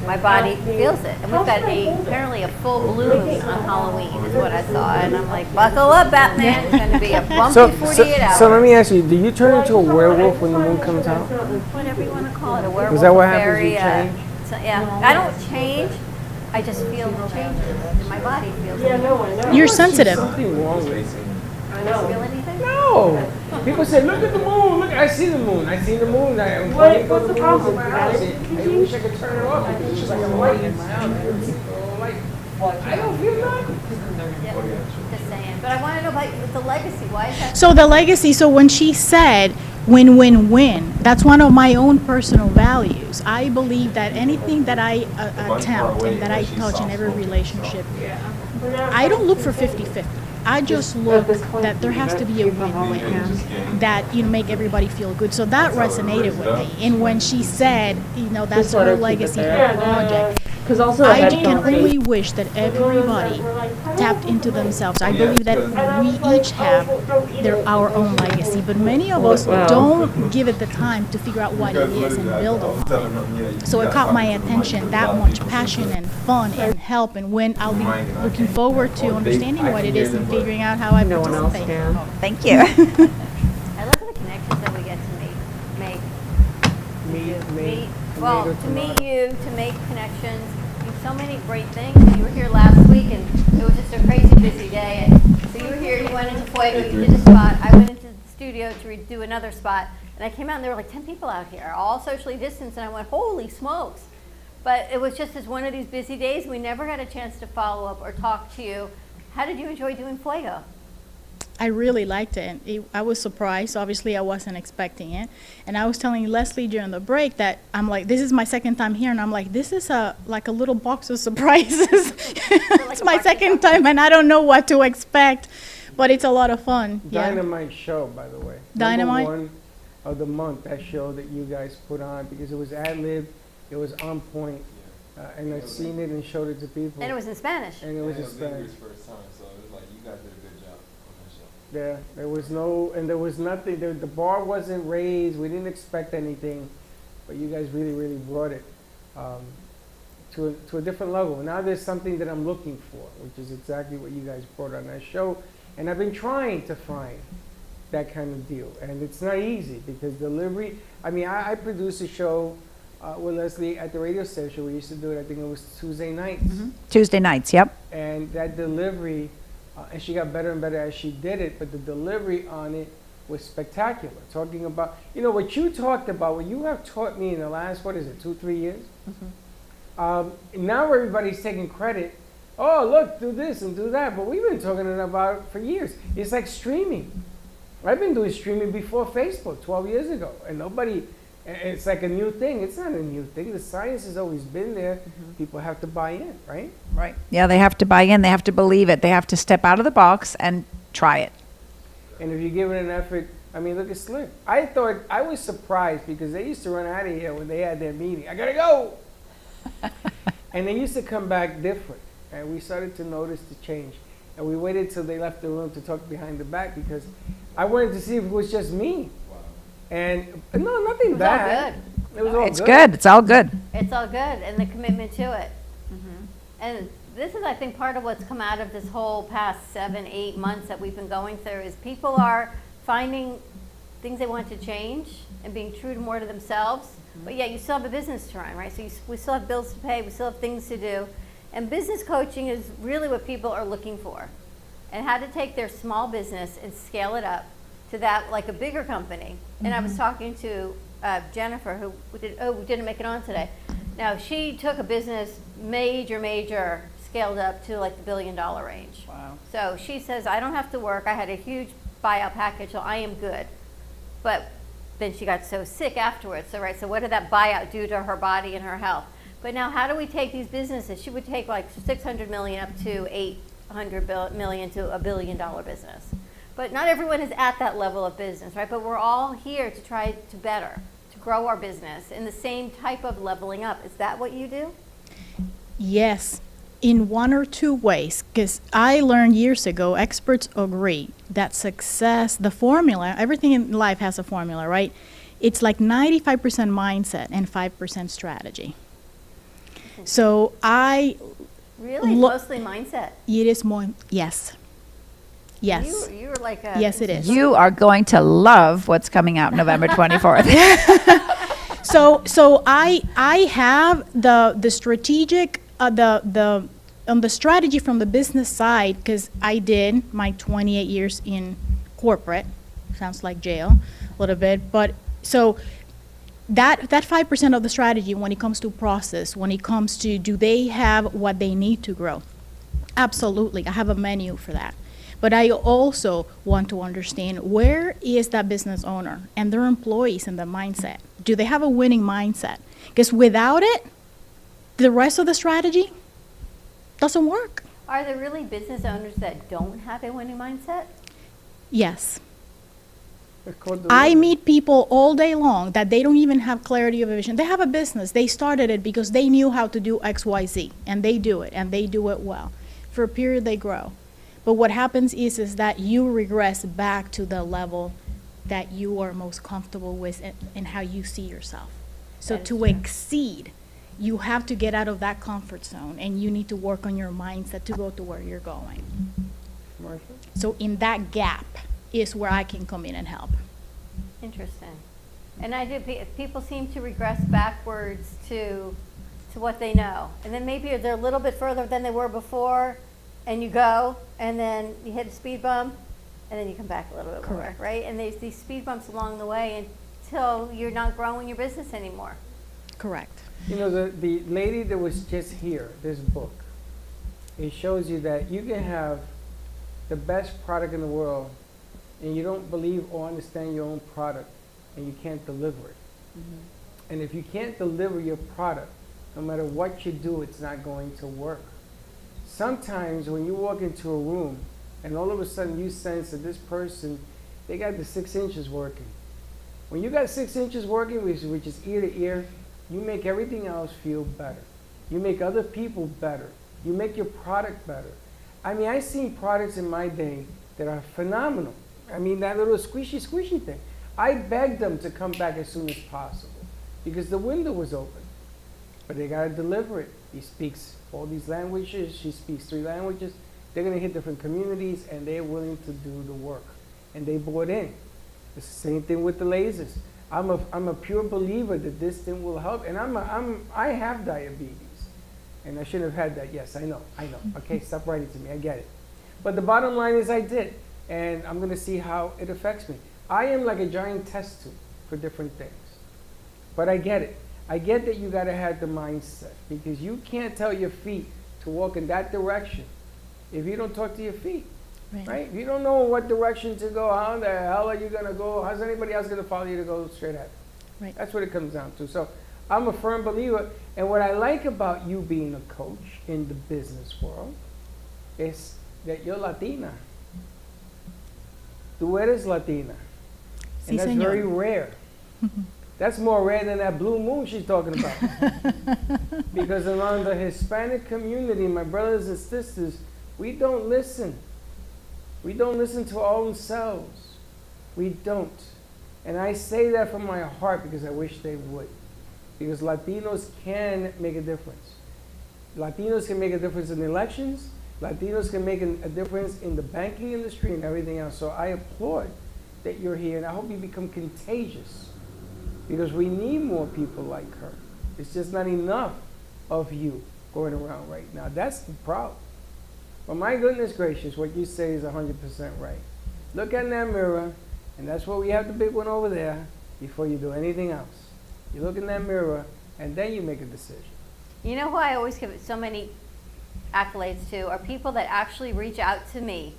my body feels it. And we've got apparently a full blue moon on Halloween is what I saw. And I'm like, buckle up, Batman. It's going to be a bumpy 48 hours. So let me ask you, do you turn into a werewolf when the moon comes out? Whatever you want to call it, a werewolf. Is that what a happens? fairy, You change? So, yeah, I don't change. I just feel the changes. My body feels it. You're sensitive. Something wrong with you. I don't feel anything? No. People say, look at the moon. Look, I see the moon. I see the moon. I'm going to go to the moon somewhere else. I wish I could turn it off. It's just like a light in my house. I don't feel nothing. Just saying. But I want to know about the legacy. Why is that? So the legacy, so when she said win, win, win, that's one of my own personal values. I believe that anything that I attempt and that I touch in every relationship, I don't look for 50-50. I just look that there has to be a win-win, that, you know, make everybody feel good. So that resonated with me. And when she said, you know, that's her legacy, her project, I can only wish that everybody tapped into themselves. I believe that we each have our own legacy, but many of us don't give it the time to figure out what it is and build on it. So it caught my attention, that much passion and fun and help, and when I'll be looking forward to understanding what it is and figuring out how I participate. Thank you. I love the connections that we get to make. Well, to meet you, to make connections, do so many great things. You were here last week, and it was just a crazy busy day. And so you were here, you went into Fuego, you did a spot. I went into the studio to do another spot, and I came out, and there were like 10 people out here, all socially distanced, and I went, holy smokes. But it was just as one of these busy days, we never got a chance to follow up or talk to you. How did you enjoy doing Fuego? I really liked it. I was surprised. Obviously, I wasn't expecting it. And I was telling Leslie during the break that I'm like, this is my second time here. And I'm like, this is like a little box of surprises. It's my second time, and I don't know what to expect. But it's a lot of fun. Dynamite show, by the way. Dynamite? #1 of the month, that show that you guys put on, because it was ad-lib, it was on point, and I've seen it and showed it to people. And it was in Spanish. And it was in Spanish. English first time, so it was like, you guys did a good job on that show. Yeah, there was no, and there was nothing, the bar wasn't raised, we didn't expect anything, but you guys really, really brought it to a different level. Now there's something that I'm looking for, which is exactly what you guys brought on that show, and I've been trying to find that kind of deal, and it's not easy, because delivery, I mean, I produced a show with Leslie at the radio station. We used to do it, I think it was Tuesday nights. Tuesday nights, yep. And that delivery, and she got better and better as she did it, but the delivery on it was spectacular. Talking about, you know, what you talked about, what you have taught me in the last, 2-3 years? Now everybody's taking credit. Oh, look, do this and do that. But we've been talking about it for years. It's like streaming. I've been doing streaming before Facebook 12 years ago, and nobody, it's like a new thing. It's not a new thing. The science has always been there. People have to buy in, right? Right. Yeah, they have to buy in. They have to believe it. They have to step out of the box and try it. And if you give it an effort, I mean, look at Slick. I was surprised because they used to run out of here when they had their meeting. I gotta go. And they used to come back different. And we started to notice the change. And we waited till they left the room to talk behind the back because I wanted to see if it was just me. And no, nothing bad. It was all It's good. It's all good. It's all good, and the commitment to it. And this is, I think, part of what's come out of this whole past 7-8 months that we've been going through is people are finding things they want to change and being true to more to themselves. But yeah, you still have a business to run, right? So we still have bills to pay. We still have things to do. And business coaching is really what people are looking for, and how to take their small business and scale it up to that like a bigger company. And I was talking to Jennifer, who didn't make it on today. Now she took a business major scaled up to like the $1 billion range. Wow. So she says, I don't have to work. I had a huge buyout package, so I am good. But then she got so sick afterwards. So right, so what did that buyout do to her body and her health? But now, how do we take these businesses? She would take like 600 million up to 800 million to $1 billion business. But not everyone is at that level of business, right? But we're all here to try to better, to grow our business in the same type of leveling up. Is that what you do? Yes, in one or two ways, because I learned years ago, experts agree that success, the formula, everything in life has a formula, right? It's like 95% mindset and 5% strategy. So really mostly mindset. It is more, yes. Yes. You were like a. Yes, it is. You are going to love what's coming out November 24th. So I have the strategic on the strategy from the business side, because I did my 28 years in corporate. Sounds like jail a little bit, but so that 5% of the strategy when it comes to process, when it comes to do they have what they need to grow? Absolutely, I have a menu for that. But I also want to understand, where is that business owner and their employees and the mindset? Do they have a winning mindset? Because without it, the rest of the strategy doesn't work. Are there really business owners that don't have a winning mindset? Yes. I meet people all day long that they don't even have clarity of vision. They have a business. They started it because they knew how to do X, Y, Z, and they do it, and they do it well. For a period, they grow. But what happens is that you regress back to the level that you are most comfortable with and how you see yourself. So to exceed, you have to get out of that comfort zone, and you need to work on your mindset to go to where you're going. Marcia? So in that gap is where I can come in and help. Interesting. And I do. People seem to regress backwards to what they know, and then maybe they're a little bit further than they were before, and you go, and then you hit a speed bump, and then you come back a little bit more, right? And there's these speed bumps along the way until you're not growing your business anymore. Correct. You know, the lady that was just here, this book, it shows you that you can have the best product in the world, and you don't believe or understand your own product, and you can't deliver it. And if you can't deliver your product, no matter what you do, it's not going to work. Sometimes when you walk into a room and all of a sudden you sense that this person, they got the 6 inches working. When you got 6 inches working, which is ear to ear, you make everything else feel better. You make other people better. You make your product better. I mean, I've seen products in my day that are phenomenal. I mean, that little squishy thing. I begged them to come back as soon as possible because the window was open. But they got to deliver it. He speaks all these languages. She speaks 3 languages. They're going to hit different communities, and they're willing to do the work. And they bought in. It's the same thing with the lasers. I'm a pure believer that this thing will help. And I have diabetes. And I shouldn't have had that. Yes, I know. Okay, stop writing to me. I get it. But the bottom line is I did. And I'm going to see how it affects me. I am like a giant test tube for different things. But I get it. I get that you got to have the mindset because you can't tell your feet to walk in that direction if you don't talk to your feet, right? If you don't know what direction to go, how the hell are you going to go? How's anybody else going to follow you to go straight ahead? Right. That's what it comes down to. So I'm a firm believer. And what I like about you being a coach in the business world is that you're Latina. Tú eres Latina. Sí, And that's señor. very rare. That's more rare than that blue moon she's talking about. Because among the Hispanic community, my brothers and sisters, we don't listen. We don't listen to our own selves. We don't. And I say that from my heart because I wish they would. Because Latinos can make a difference. Latinos can make a difference in elections. Latinos can make a difference in the banking industry and everything else. So I applaud that you're here, and I hope you become contagious. Because we need more people like her. It's just not enough of you going around right now. That's the problem. But my goodness gracious, what you say is 100% right. Look in that mirror, and that's why we have the big one over there, before you do anything else. You look in that mirror, and then you make a decision. You know who I always give so many accolades to are people that actually reach out to me,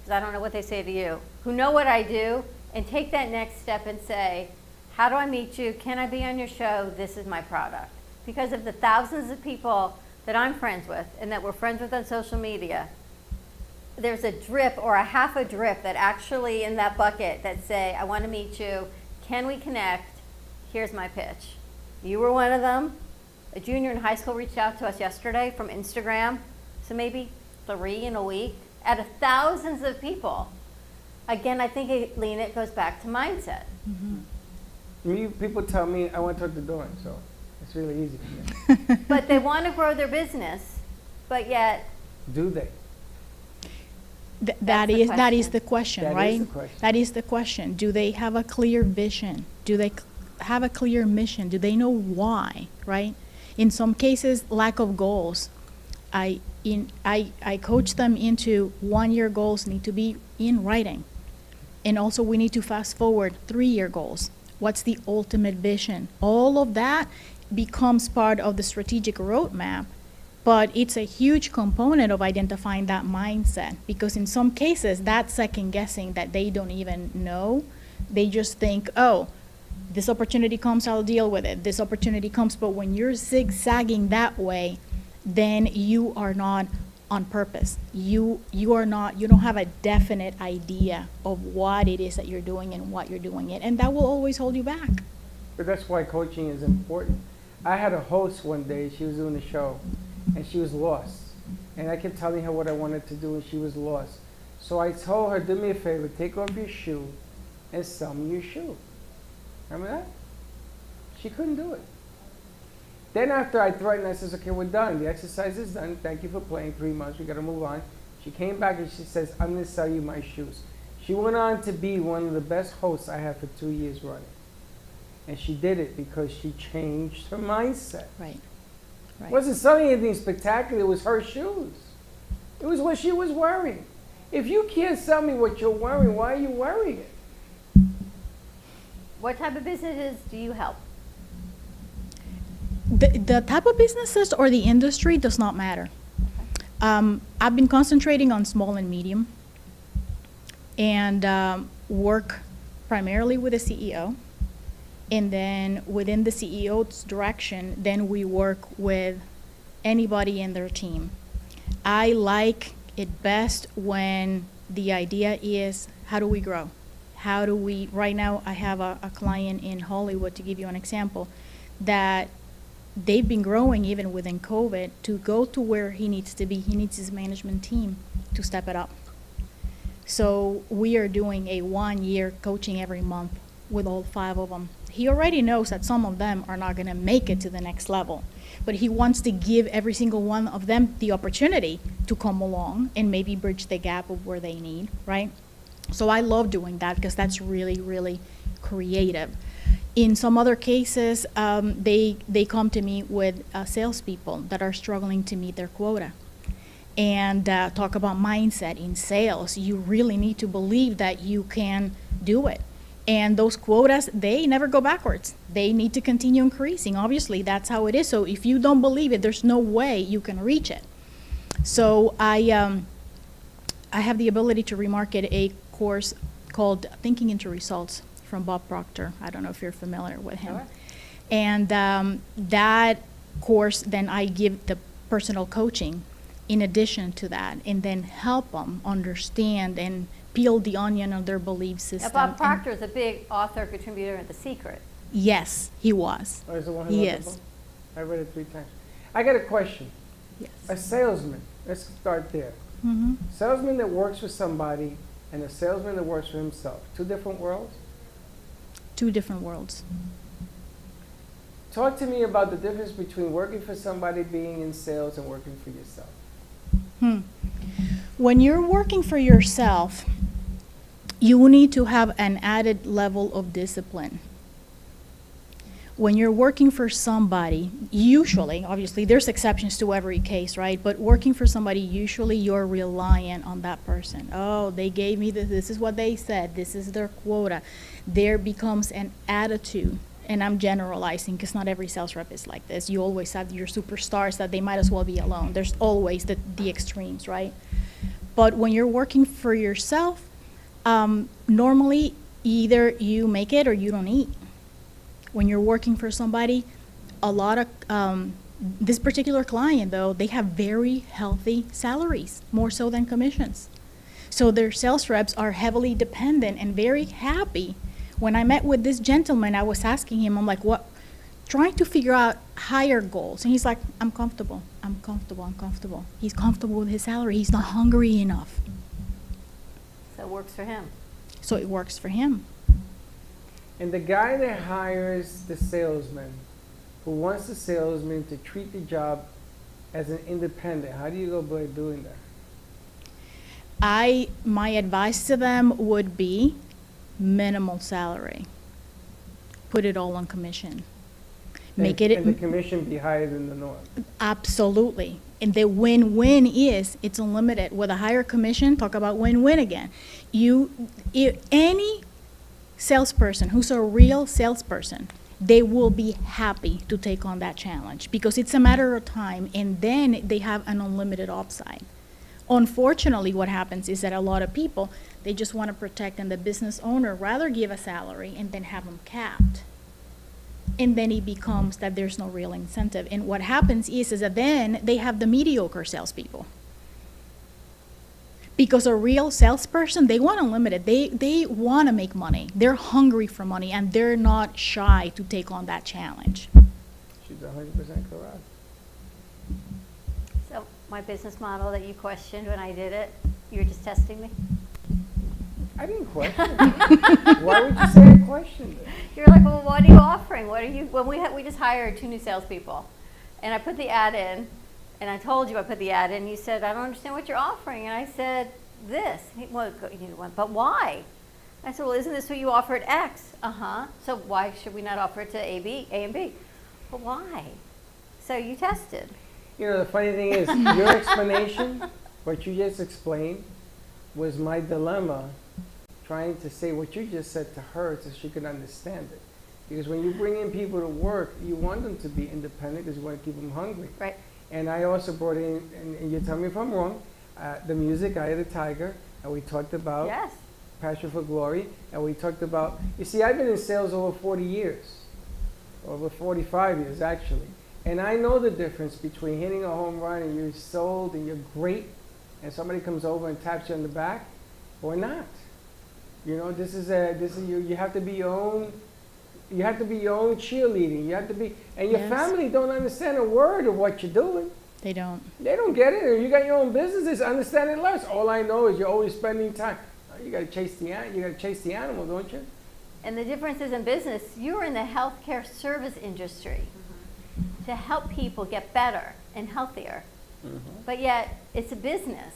because I don't know what they say to you, who know what I do, and take that next step and say, how do I meet you? Can I be on your show? This is my product. Because of the thousands of people that I'm friends with and that we're friends with on social media, there's a drip or a half a drip that actually in that bucket that say, I want to meet you. Can we connect? Here's my pitch. You were one of them. A junior in high school reached out to us yesterday from Instagram. So maybe 3 in a week out of thousands of people. Again, I think, Lena, it goes back to mindset. Mm-hmm. People tell me I want to talk to Dawn, so it's really easy for me. But they want to grow their business, but yet... Do they? That is the question, That right? is the question. That is the question. Do they have a clear vision? Do they have a clear mission? Do they know why, right? In some cases, lack of goals. I coach them into 1-year goals need to be in writing. And also we need to fast forward 3-year goals. What's the ultimate vision? All of that becomes part of the strategic roadmap, but it's a huge component of identifying that mindset because in some cases, that's second guessing that they don't even know. They just think, oh, this opportunity comes, I'll deal with it. This opportunity comes, but when you're zigzagging that way, then you are not on purpose. You don't have a definite idea of what it is that you're doing and what you're doing it, and that will always hold you back. But that's why coaching is important. I had a host one day, she was doing a show, and she was lost. And I kept telling her what I wanted to do, and she was lost. So I told her, do me a favor, take off your shoe and sell me your shoe. Remember that? She couldn't do it. Then after I threatened, I says, okay, we're done. The exercise is done. Thank you for playing 3 months. We got to move on. She came back and she says, I'm going to sell you my shoes. She went on to be one of the best hosts I had for 2 years running. And she did it because she changed her mindset. Right. It wasn't selling anything spectacular. It was her shoes. It was what she was wearing. If you can't sell me what you're wearing, why are you wearing it? What type of businesses do you help? The type of businesses or the industry does not matter. I've been concentrating on small and medium and work primarily with the CEO. And then within the CEO's direction, then we work with anybody in their team. I like it best when the idea is, how do we grow? how do we, right now I have a client in Hollywood, to give you an example, that they've been growing even within COVID. To go to where he needs to be, he needs his management team to step it up. So we are doing a 1-year coaching every month with all 5 of them. He already knows that some of them are not going to make it to the next level, but he wants to give every single one of them the opportunity to come along and maybe bridge the gap of where they need, right? So I love doing that because that's really, really creative. In some other cases, they come to me with salespeople that are struggling to meet their quota. And talk about mindset in sales. You really need to believe that you can do it. And those quotas, they never go backwards. They need to continue increasing. Obviously, that's how it is. So if you don't believe it, there's no way you can reach it. So I have the ability to remarket a course called Thinking into Results from Bob Proctor. I don't know if you're familiar with him. Sure. And that course, then I give the personal coaching in addition to that, and then help them understand and peel the onion of their belief system. Now, Bob Proctor is a big author, contributor in The Secret. Yes, he was. Oh, is the one who He wrote the is. book? I read it 3 times. I got a question. Yes. A salesman, let's start there. Mm-hmm. Salesman that works for somebody and a salesman that works for himself, 2 different worlds? 2 different worlds. Talk to me about the difference between working for somebody, being in sales, and working for yourself. When you're working for yourself, you need to have an added level of discipline. When you're working for somebody, usually, obviously, there's exceptions to every case, right? But working for somebody, usually you're reliant on that person. Oh, they gave me this, this is what they said, this is their quota. There becomes an attitude. And I'm generalizing because not every sales rep is like this. You always have your superstars that they might as well be alone. There's always the extremes, right? But when you're working for yourself, normally either you make it or you don't eat. When you're working for somebody, a lot of, this particular client though, they have very healthy salaries, more so than commissions. So their sales reps are heavily dependent and very happy. When I met with this gentleman, I was asking him, I'm like, what? Trying to figure out higher goals. And he's like, I'm comfortable. He's comfortable with his salary. He's not hungry enough. So it works for him. So it works for him. And the guy that hires the salesman, who wants the salesman to treat the job as an independent, how do you go about doing that? My advice to them would be minimal salary. Put it all on commission. And the commission be higher than the norm. Absolutely. And the win-win is it's unlimited. With a higher commission, talk about win-win again. Any salesperson who's a real salesperson, they will be happy to take on that challenge because it's a matter of time, and then they have an unlimited upside. Unfortunately, what happens is that a lot of people, they just want to protect, and the business owner rather give a salary and then have them capped. And then it becomes that there's no real incentive. And what happens is that then they have the mediocre salespeople. Because a real salesperson, they want unlimited. They want to make money. They're hungry for money, and they're not shy to take on that challenge. She's 100% correct. So my business model that you questioned when I did it, you were just testing me? I didn't question it. Why would you say I questioned it? You're like, well, what are you offering? What are you? When we just hired 2 new salespeople, and I put the ad in, and I told you I put the ad in. You said, I don't understand what you're offering, and I said this. Well, but why? I said, well, isn't this what you offer at X? So why should we not offer it to A and B? But why? So you tested. You know, the funny thing is, your explanation, what you just explained, was my dilemma, trying to say what you just said to her so she could understand it. Because when you bring in people to work, you want them to be independent because you want to keep them hungry. Right. And I also brought in, and you tell me if I'm wrong, the music, Eye of the Tiger, and we talked about Passion for Glory, and we talked about, you see, I've been in sales over 40 years, over 45 years actually. And I know the difference between hitting a home run and you're sold and you're great, and somebody comes over and taps you on the back, or not. You know, this is you. You have to be your own. You have to be your own cheerleading. You have to be, and your Yes. family don't understand a word of what you're doing. They don't. They don't get it. You got your own businesses, understand it less. All I know is you're always spending time. You got to chase the animal, don't you? And the difference is in business, you're in the healthcare service industry to help people get better and healthier. But yet, it's a business.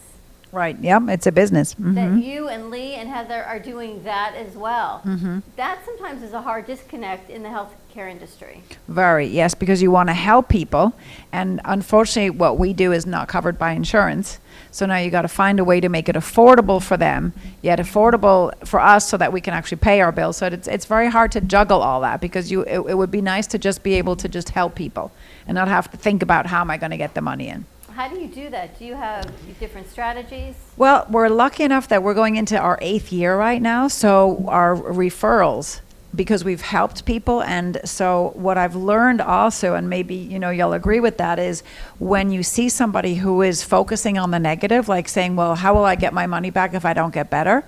Right. Yep. It's a business. That you and Lee and Heather are doing that as well. Mhm. That sometimes is a hard disconnect in the healthcare industry. Very, yes, because you want to help people, and unfortunately what we do is not covered by insurance. So now you got to find a way to make it affordable for them, yet affordable for us so that we can actually pay our bills. So it's very hard to juggle all that, because it would be nice to just be able to just help people and not have to think about how am I going to get the money in. How do you do that? Do you have different strategies? Well, we're lucky enough that we're going into our 8th year right now. So our referrals, because we've helped people. And so what I've learned also, and maybe, you'll agree with that, is when you see somebody who is focusing on the negative, like saying, well, how will I get my money back if I don't get better?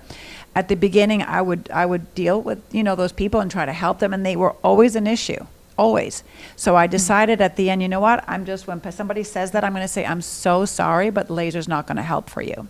At the beginning, I would deal with, those people and try to help them. And they were always an issue. Always. So I decided at the end, you know what? When somebody says that, I'm going to say, I'm so sorry, but laser's not going to help for you.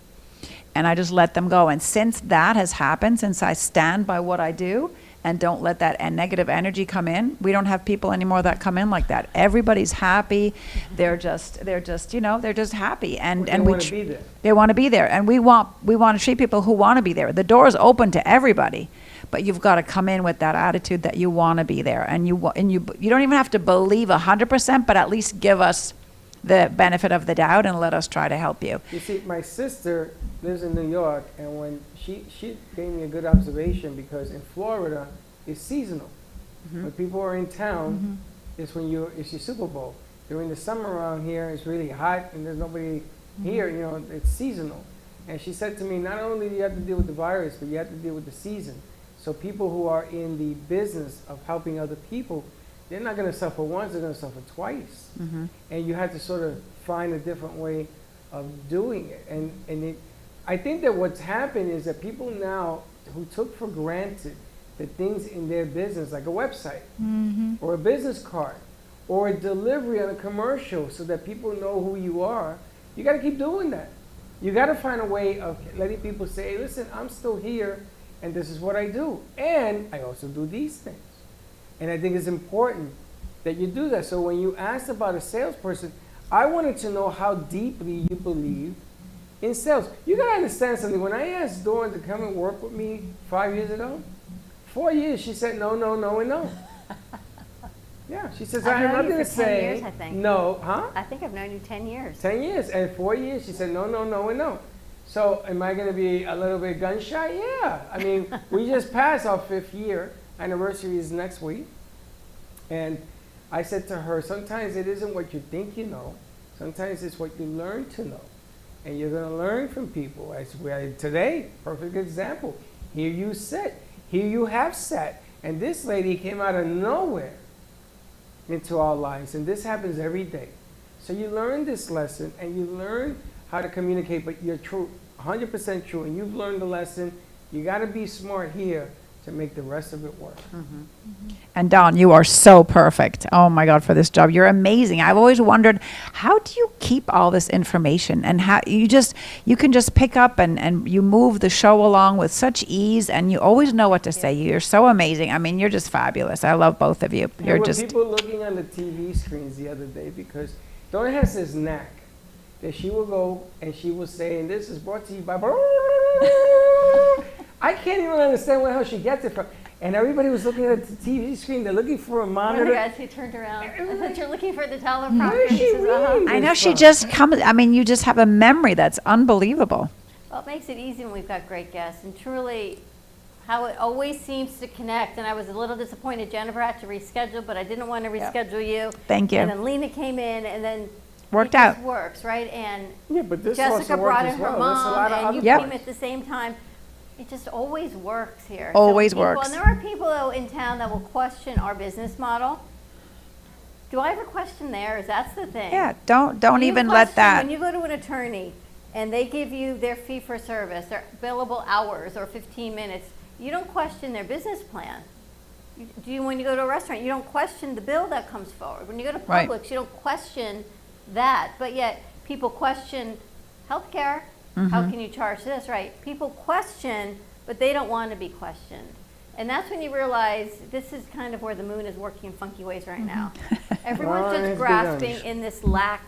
And I just let them go. And since that has happened, since I stand by what I do and don't let that negative energy come in, we don't have people anymore that come in like that. Everybody's happy. They're just happy. And They want to be there. They want to be there. And we want to treat people who want to be there. The door is open to everybody. But you've got to come in with that attitude that you want to be there, and you don't even have to believe 100%, but at least give us the benefit of the doubt and let us try to help you. You see, my sister lives in New York, and when she gave me a good observation, because in Florida it's seasonal. When people are in town, it's it's your Super Bowl. During the summer around here, it's really hot and there's nobody here. It's seasonal. And she said to me, not only do you have to deal with the virus, but you have to deal with the season. So people who are in the business of helping other people, they're not going to suffer once, they're going to suffer twice. And you have to sort of find a different way of doing it. And I think that what's happened is that people now who took for granted the things in their business, like a website, or a business card, or a delivery on a commercial so that people know who you are, you got to keep doing that. You got to find a way of letting people say, hey, listen, I'm still here, and this is what I do. And I also do these things. And I think it's important that you do that. So when you asked about a salesperson, I wanted to know how deeply you believe in sales. You got to understand something. When I asked Dawn to come and work with me 5 years ago, 4 years, she said no, no, no, and no. Yeah, she says, I have nothing to say. Years, I think. No, huh? I think I've known you 10 years. 10 years. And 4 years, she said no, no, no, and no. So am I going to be a little bit gun shy? Yeah. I mean, we just passed our 5th year. Anniversary is next week. And I said to her, sometimes it isn't what you think you know. Sometimes it's what you learn to know. And you're going to learn from people. As today, perfect example. Here you sit. Here you have sat. And this lady came out of nowhere into our lives. And this happens every day. So you learn this lesson and you learn how to communicate, but you're true, 100% true, and you've learned the lesson. You got to be smart here to make the rest of it work. And Dawn, you are so perfect. Oh my God, for this job. You're amazing. I've always wondered, how do you keep all this information, and how you can just pick up and you move the show along with such ease, and you always know what to say. You're so amazing. I mean, you're just fabulous. I love both of you. There were people looking on the TV screens the other day, because Dawn has this knack that she will go and she will say, and this is brought to you by I can't even understand where the hell she gets it from. And everybody was looking at the TV screen. They're looking for a monitor. One of the guys who turned around. I thought you're looking for the teleprompter. Where is she reading I know this she from? just comes. I mean, you just have a memory that's unbelievable. Well, it makes it easy when we've got great guests, and truly, how it always seems to connect. And I was a little disappointed Jennifer had to reschedule, but I didn't want to reschedule you. Thank you. And then Lena came in, and then worked it out. just works, right? And yeah, but this Jessica also brought works in as her well. There's a mom, lot of and other you Yep. came at the same time. It just always works here. Always people, works. And there are people though in town that will question our business model. Do I ever question theirs? That's the thing. Yeah, don't You even let question that. When you go to an attorney and they give you their fee for service, their billable hours or 15 minutes, you don't question their business plan. When you go to a restaurant, you don't question the bill that comes forward. When you go to Right. Publix, you don't question that. But yet, people question healthcare. How can you charge this, right? People question, but they don't want to be questioned. And that's when you realize this is kind of where the moon is working in funky ways right now. Everyone's just grasping in this lack.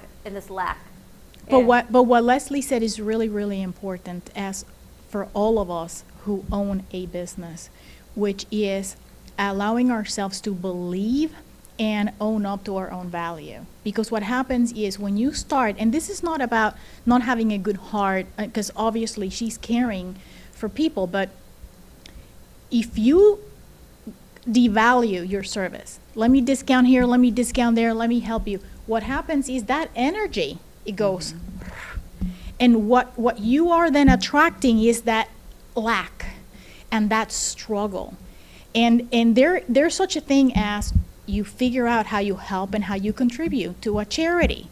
But what Leslie said is really, really important as for all of us who own a business, which is allowing ourselves to believe and own up to our own value. Because what happens is when you start, and this is not about not having a good heart, because obviously she's caring for people, but if you devalue your service, let me discount here, let me discount there, let me help you, what happens is that energy, it goes. And what you are then attracting is that lack and that struggle. And there's such a thing as you figure out how you help and how you contribute to a charity,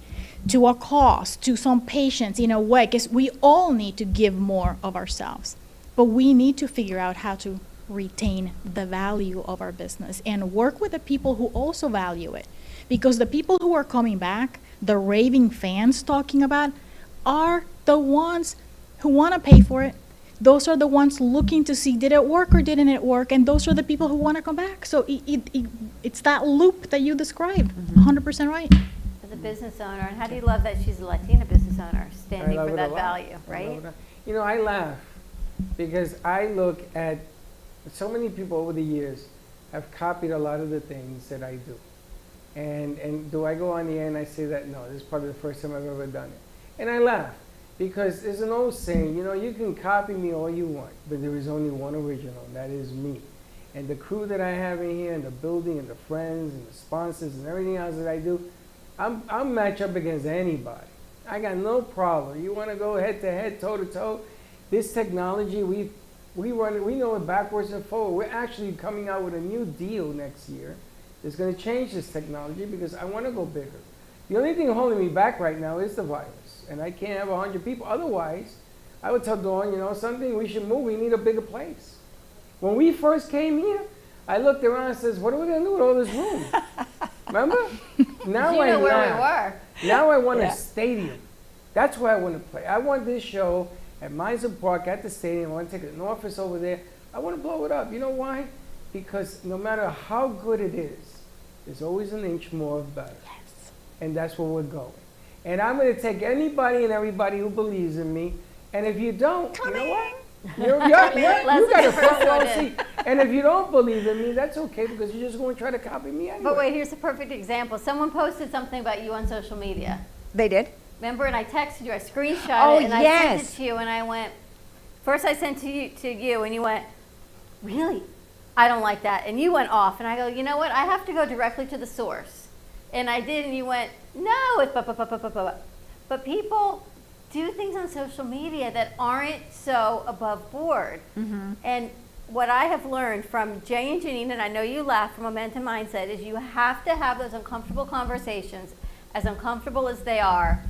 to a cause, to some patients in a way, because we all need to give more of ourselves. But we need to figure out how to retain the value of our business and work with the people who also value it. Because the people who are coming back, the raving fans talking about, are the ones who want to pay for it. Those are the ones looking to see, did it work or didn't it work? And those are the people who want to come back. So it's that loop that you described, 100% right. As a business owner, and how do you love that she's a Latina business owner, standing for that value, right? You know, I laugh because I look at so many people over the years have copied a lot of the things that I do. And do I go on the air and I say that? No, this is probably the first time I've ever done it. And I laugh because there's an old saying, you know, you can copy me all you want, but there is only one original, and that is me. And the crew that I have in here, and the building, and the friends, and the sponsors, and everything else that I do, I'm match up against anybody. I got no problem. You want to go head to head, toe to toe? This technology, we know it backwards and forward. We're actually coming out with a new deal next year. It's going to change this technology because I want to go bigger. The only thing holding me back right now is the virus, and I can't have 100 people. Otherwise, I would tell Dawn, you know, something, we should move. We need a bigger place. When we first came here, I looked around and says, what are we going to do with all this room? Remember? Now You know where we laugh. were. Now I want a stadium. That's where I want to play. I want this show at Meiser Park at the stadium. I want to take an office over there. I want to blow it up. You know why? Because no matter how good it is, there's always an inch more of better. Yes. And that's where we're going. And I'm going to take anybody and everybody who believes in me. And if you don't, you know what? You got a front row seat. And if you don't believe in me, that's okay because you're just going to try to copy me anyway. But wait, here's a perfect example. Someone posted something about you on social media. They did? Remember, and I texted you, I screenshot it, and I sent it to you, and I went, first I sent to you, and you went, really? I don't like that. And you went off, and I go, you know what? I have to go directly to the source. And I did, and you went, no, it's but people do things on social media that aren't so above board. And what I have learned from Jay and Janine, and I know you laugh from Momentum Mindset, is you have to have those uncomfortable conversations, as uncomfortable as they are,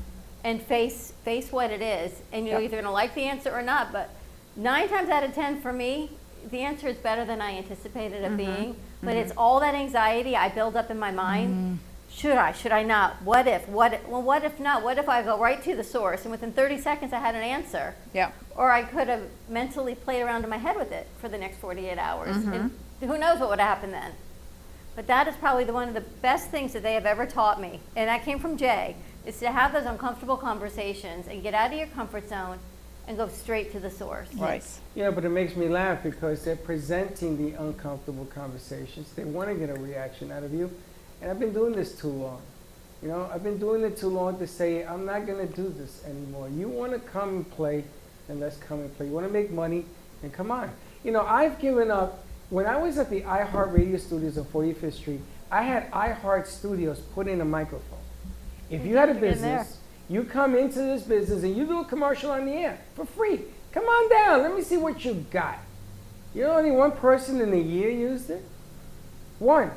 and face what it is. And you're either going to like the answer or not. But 9 times out of 10 for me, the answer is better than I anticipated it being. But it's all that anxiety I build up in my mind. Should I? Should I not? What if? Well, what if not? What if I go right to the source and within 30 seconds I had an answer? Yeah. Or I could have mentally played around in my head with it for the next 48 hours. And who knows what would have happened then? But that is probably one of the best things that they have ever taught me. And that came from Jay, is to have those uncomfortable conversations and get out of your comfort zone and go straight to the source. Right. Yeah, but it makes me laugh because they're presenting the uncomfortable conversations. They want to get a reaction out of you. And I've been doing this too long. You know, I've been doing it too long to say, I'm not going to do this anymore. You want to come and play, then let's come and play. You want to make money, then come on. You know, I've given up. When I was at the iHeart Radio Studios on 45th Street, I had iHeart Studios put in a microphone. If you had a business, you come into this business and you do a commercial on the air for free. Come on down. Let me see what you got. You know, only one person in a year used it? One.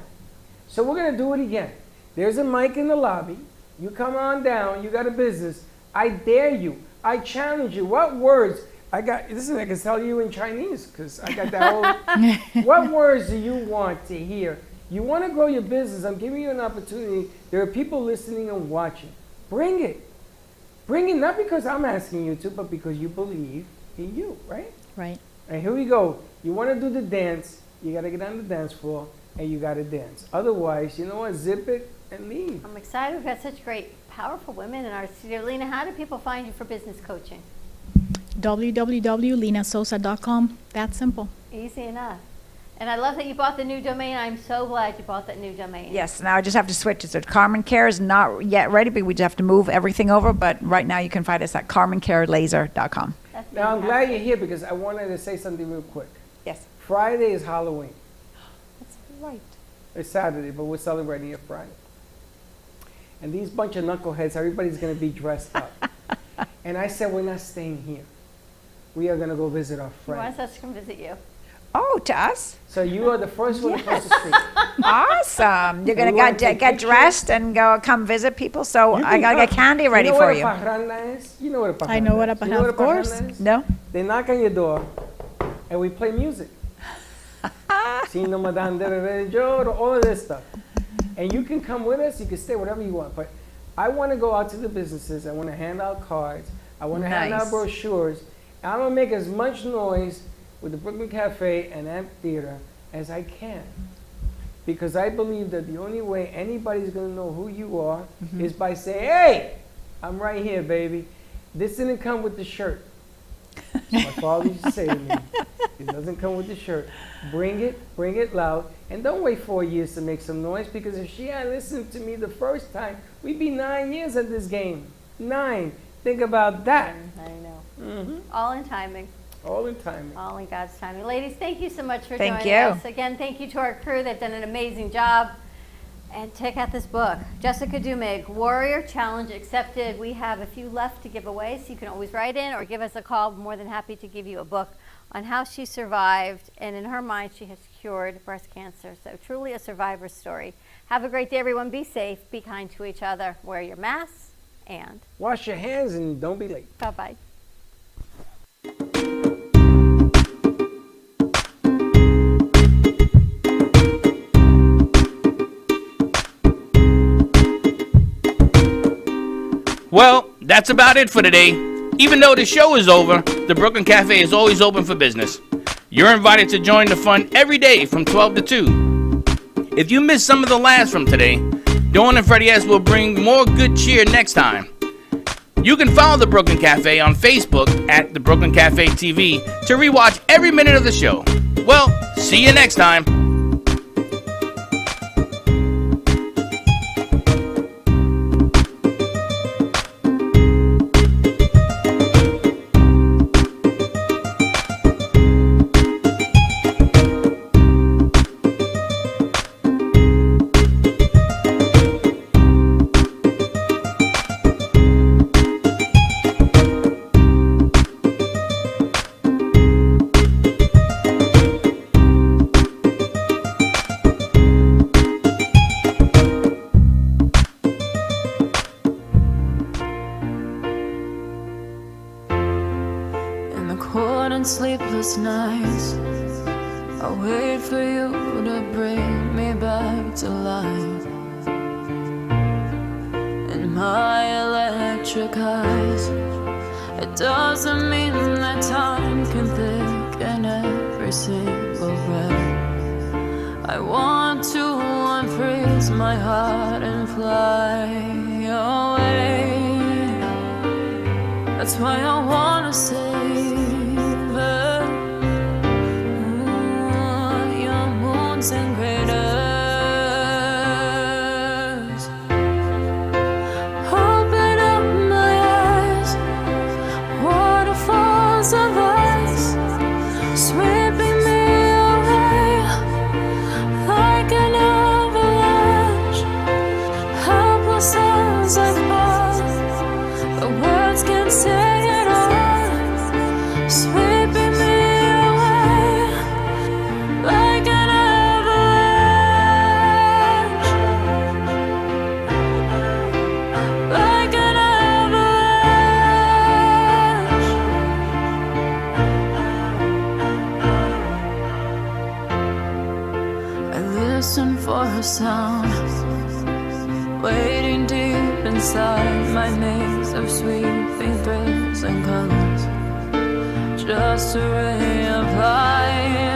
So we're going to do it again. There's a mic in the lobby. You come on down. You got a business. I dare you. I challenge you. What words Listen, I can tell you in Chinese because I got that whole. What words do you want to hear? You want to grow your business? I'm giving you an opportunity. There are people listening and watching. Bring it. Bring it, not because I'm asking you to, but because you believe in you, right? Right. And here we go. You want to do the dance, you got to get on the dance floor, and you got to dance. Otherwise, you know what? Zip it and leave. I'm excited. We've got such great, powerful women in our studio. Lena, how do people find you for business coaching? www.lenasosa.com. That simple. Easy enough. And I love that you bought the new domain. I'm so glad you bought that new domain. Yes, now I just have to switch it. So Carmen Care is not yet ready, but we just have to move everything over. But right now you can find us at carmencarelaser.com. Now, I'm glad you're here because I wanted to say something real quick. Yes. Friday is Halloween. That's right. It's Saturday, but we're celebrating it Friday. And these bunch of knuckleheads, everybody's going to be dressed up. And I said, we're not staying here. We are going to go visit our He friends. wants us to come visit you. Oh, to us? So you are the first one across the street. Awesome. You're going You wanna to take get pictures? dressed and go come visit people. So You I can got to get come. candy ready know for what you. a parranda is? You know what a parranda I know what a is. You know what parranda, of course. parranda is? No? They knock on your door and we play music. Sino Madame de Rejo, all of this stuff. And you can come with us, you can stay, whatever you want. But I want to go out to the businesses. I want to hand out cards. I want to hand out Nice. brochures. And I'm going to make as much noise with the Brooklyn Cafe and Amphitheater as I can. Because I believe that the only way anybody's going to know who you are is by saying, hey, I'm right here, baby. This didn't come with the shirt. My father used to say to me, it doesn't come with the shirt. Bring it loud, and don't wait 4 years to make some noise, because if she had listened to me the first time, we'd be 9 years at this game. 9. Think about that. I know. Mm-hmm. All in timing. All in timing. All in God's timing. Ladies, thank you so much for Thank joining you. us. Again, thank you to our crew. They've done an amazing job. And check out this book, Jessica Dumig, Warrior Challenge Accepted. We have a few left to give away, so you can always write in or give us a call. We're more than happy to give you a book on how she survived, and in her mind, she has cured breast cancer. So truly a survivor story. Have a great day, everyone. Be safe, be kind to each other, wear your masks, and Wash your hands and don't be late. bye-bye. Well, that's about it for today. Even though the show is over, the Brooklyn Cafe is always open for business. You're invited to join the fun every day from 12 to 2. If you missed some of the laughs from today, Dawn and Freddie S will bring more good cheer next time. You can follow the Brooklyn Cafe on Facebook at the Brooklyn Cafe TV to rewatch every minute of the show. Well, see you next time. In the cold and sleepless nights, I wait for you to bring me back to life. In my electric eyes, it doesn't mean that time can thicken every single breath. I want to unfreeze my heart and fly away. That's why I wanna save it. Your moons and craters. Open up my eyes, waterfalls of ice, sweeping me away like an avalanche. Helpless as I fall, the words can't say it all, sweeping me away like an avalanche, like an avalanche. a sound, waiting deep inside my maze of sweeping thrills and colors, just to reapply.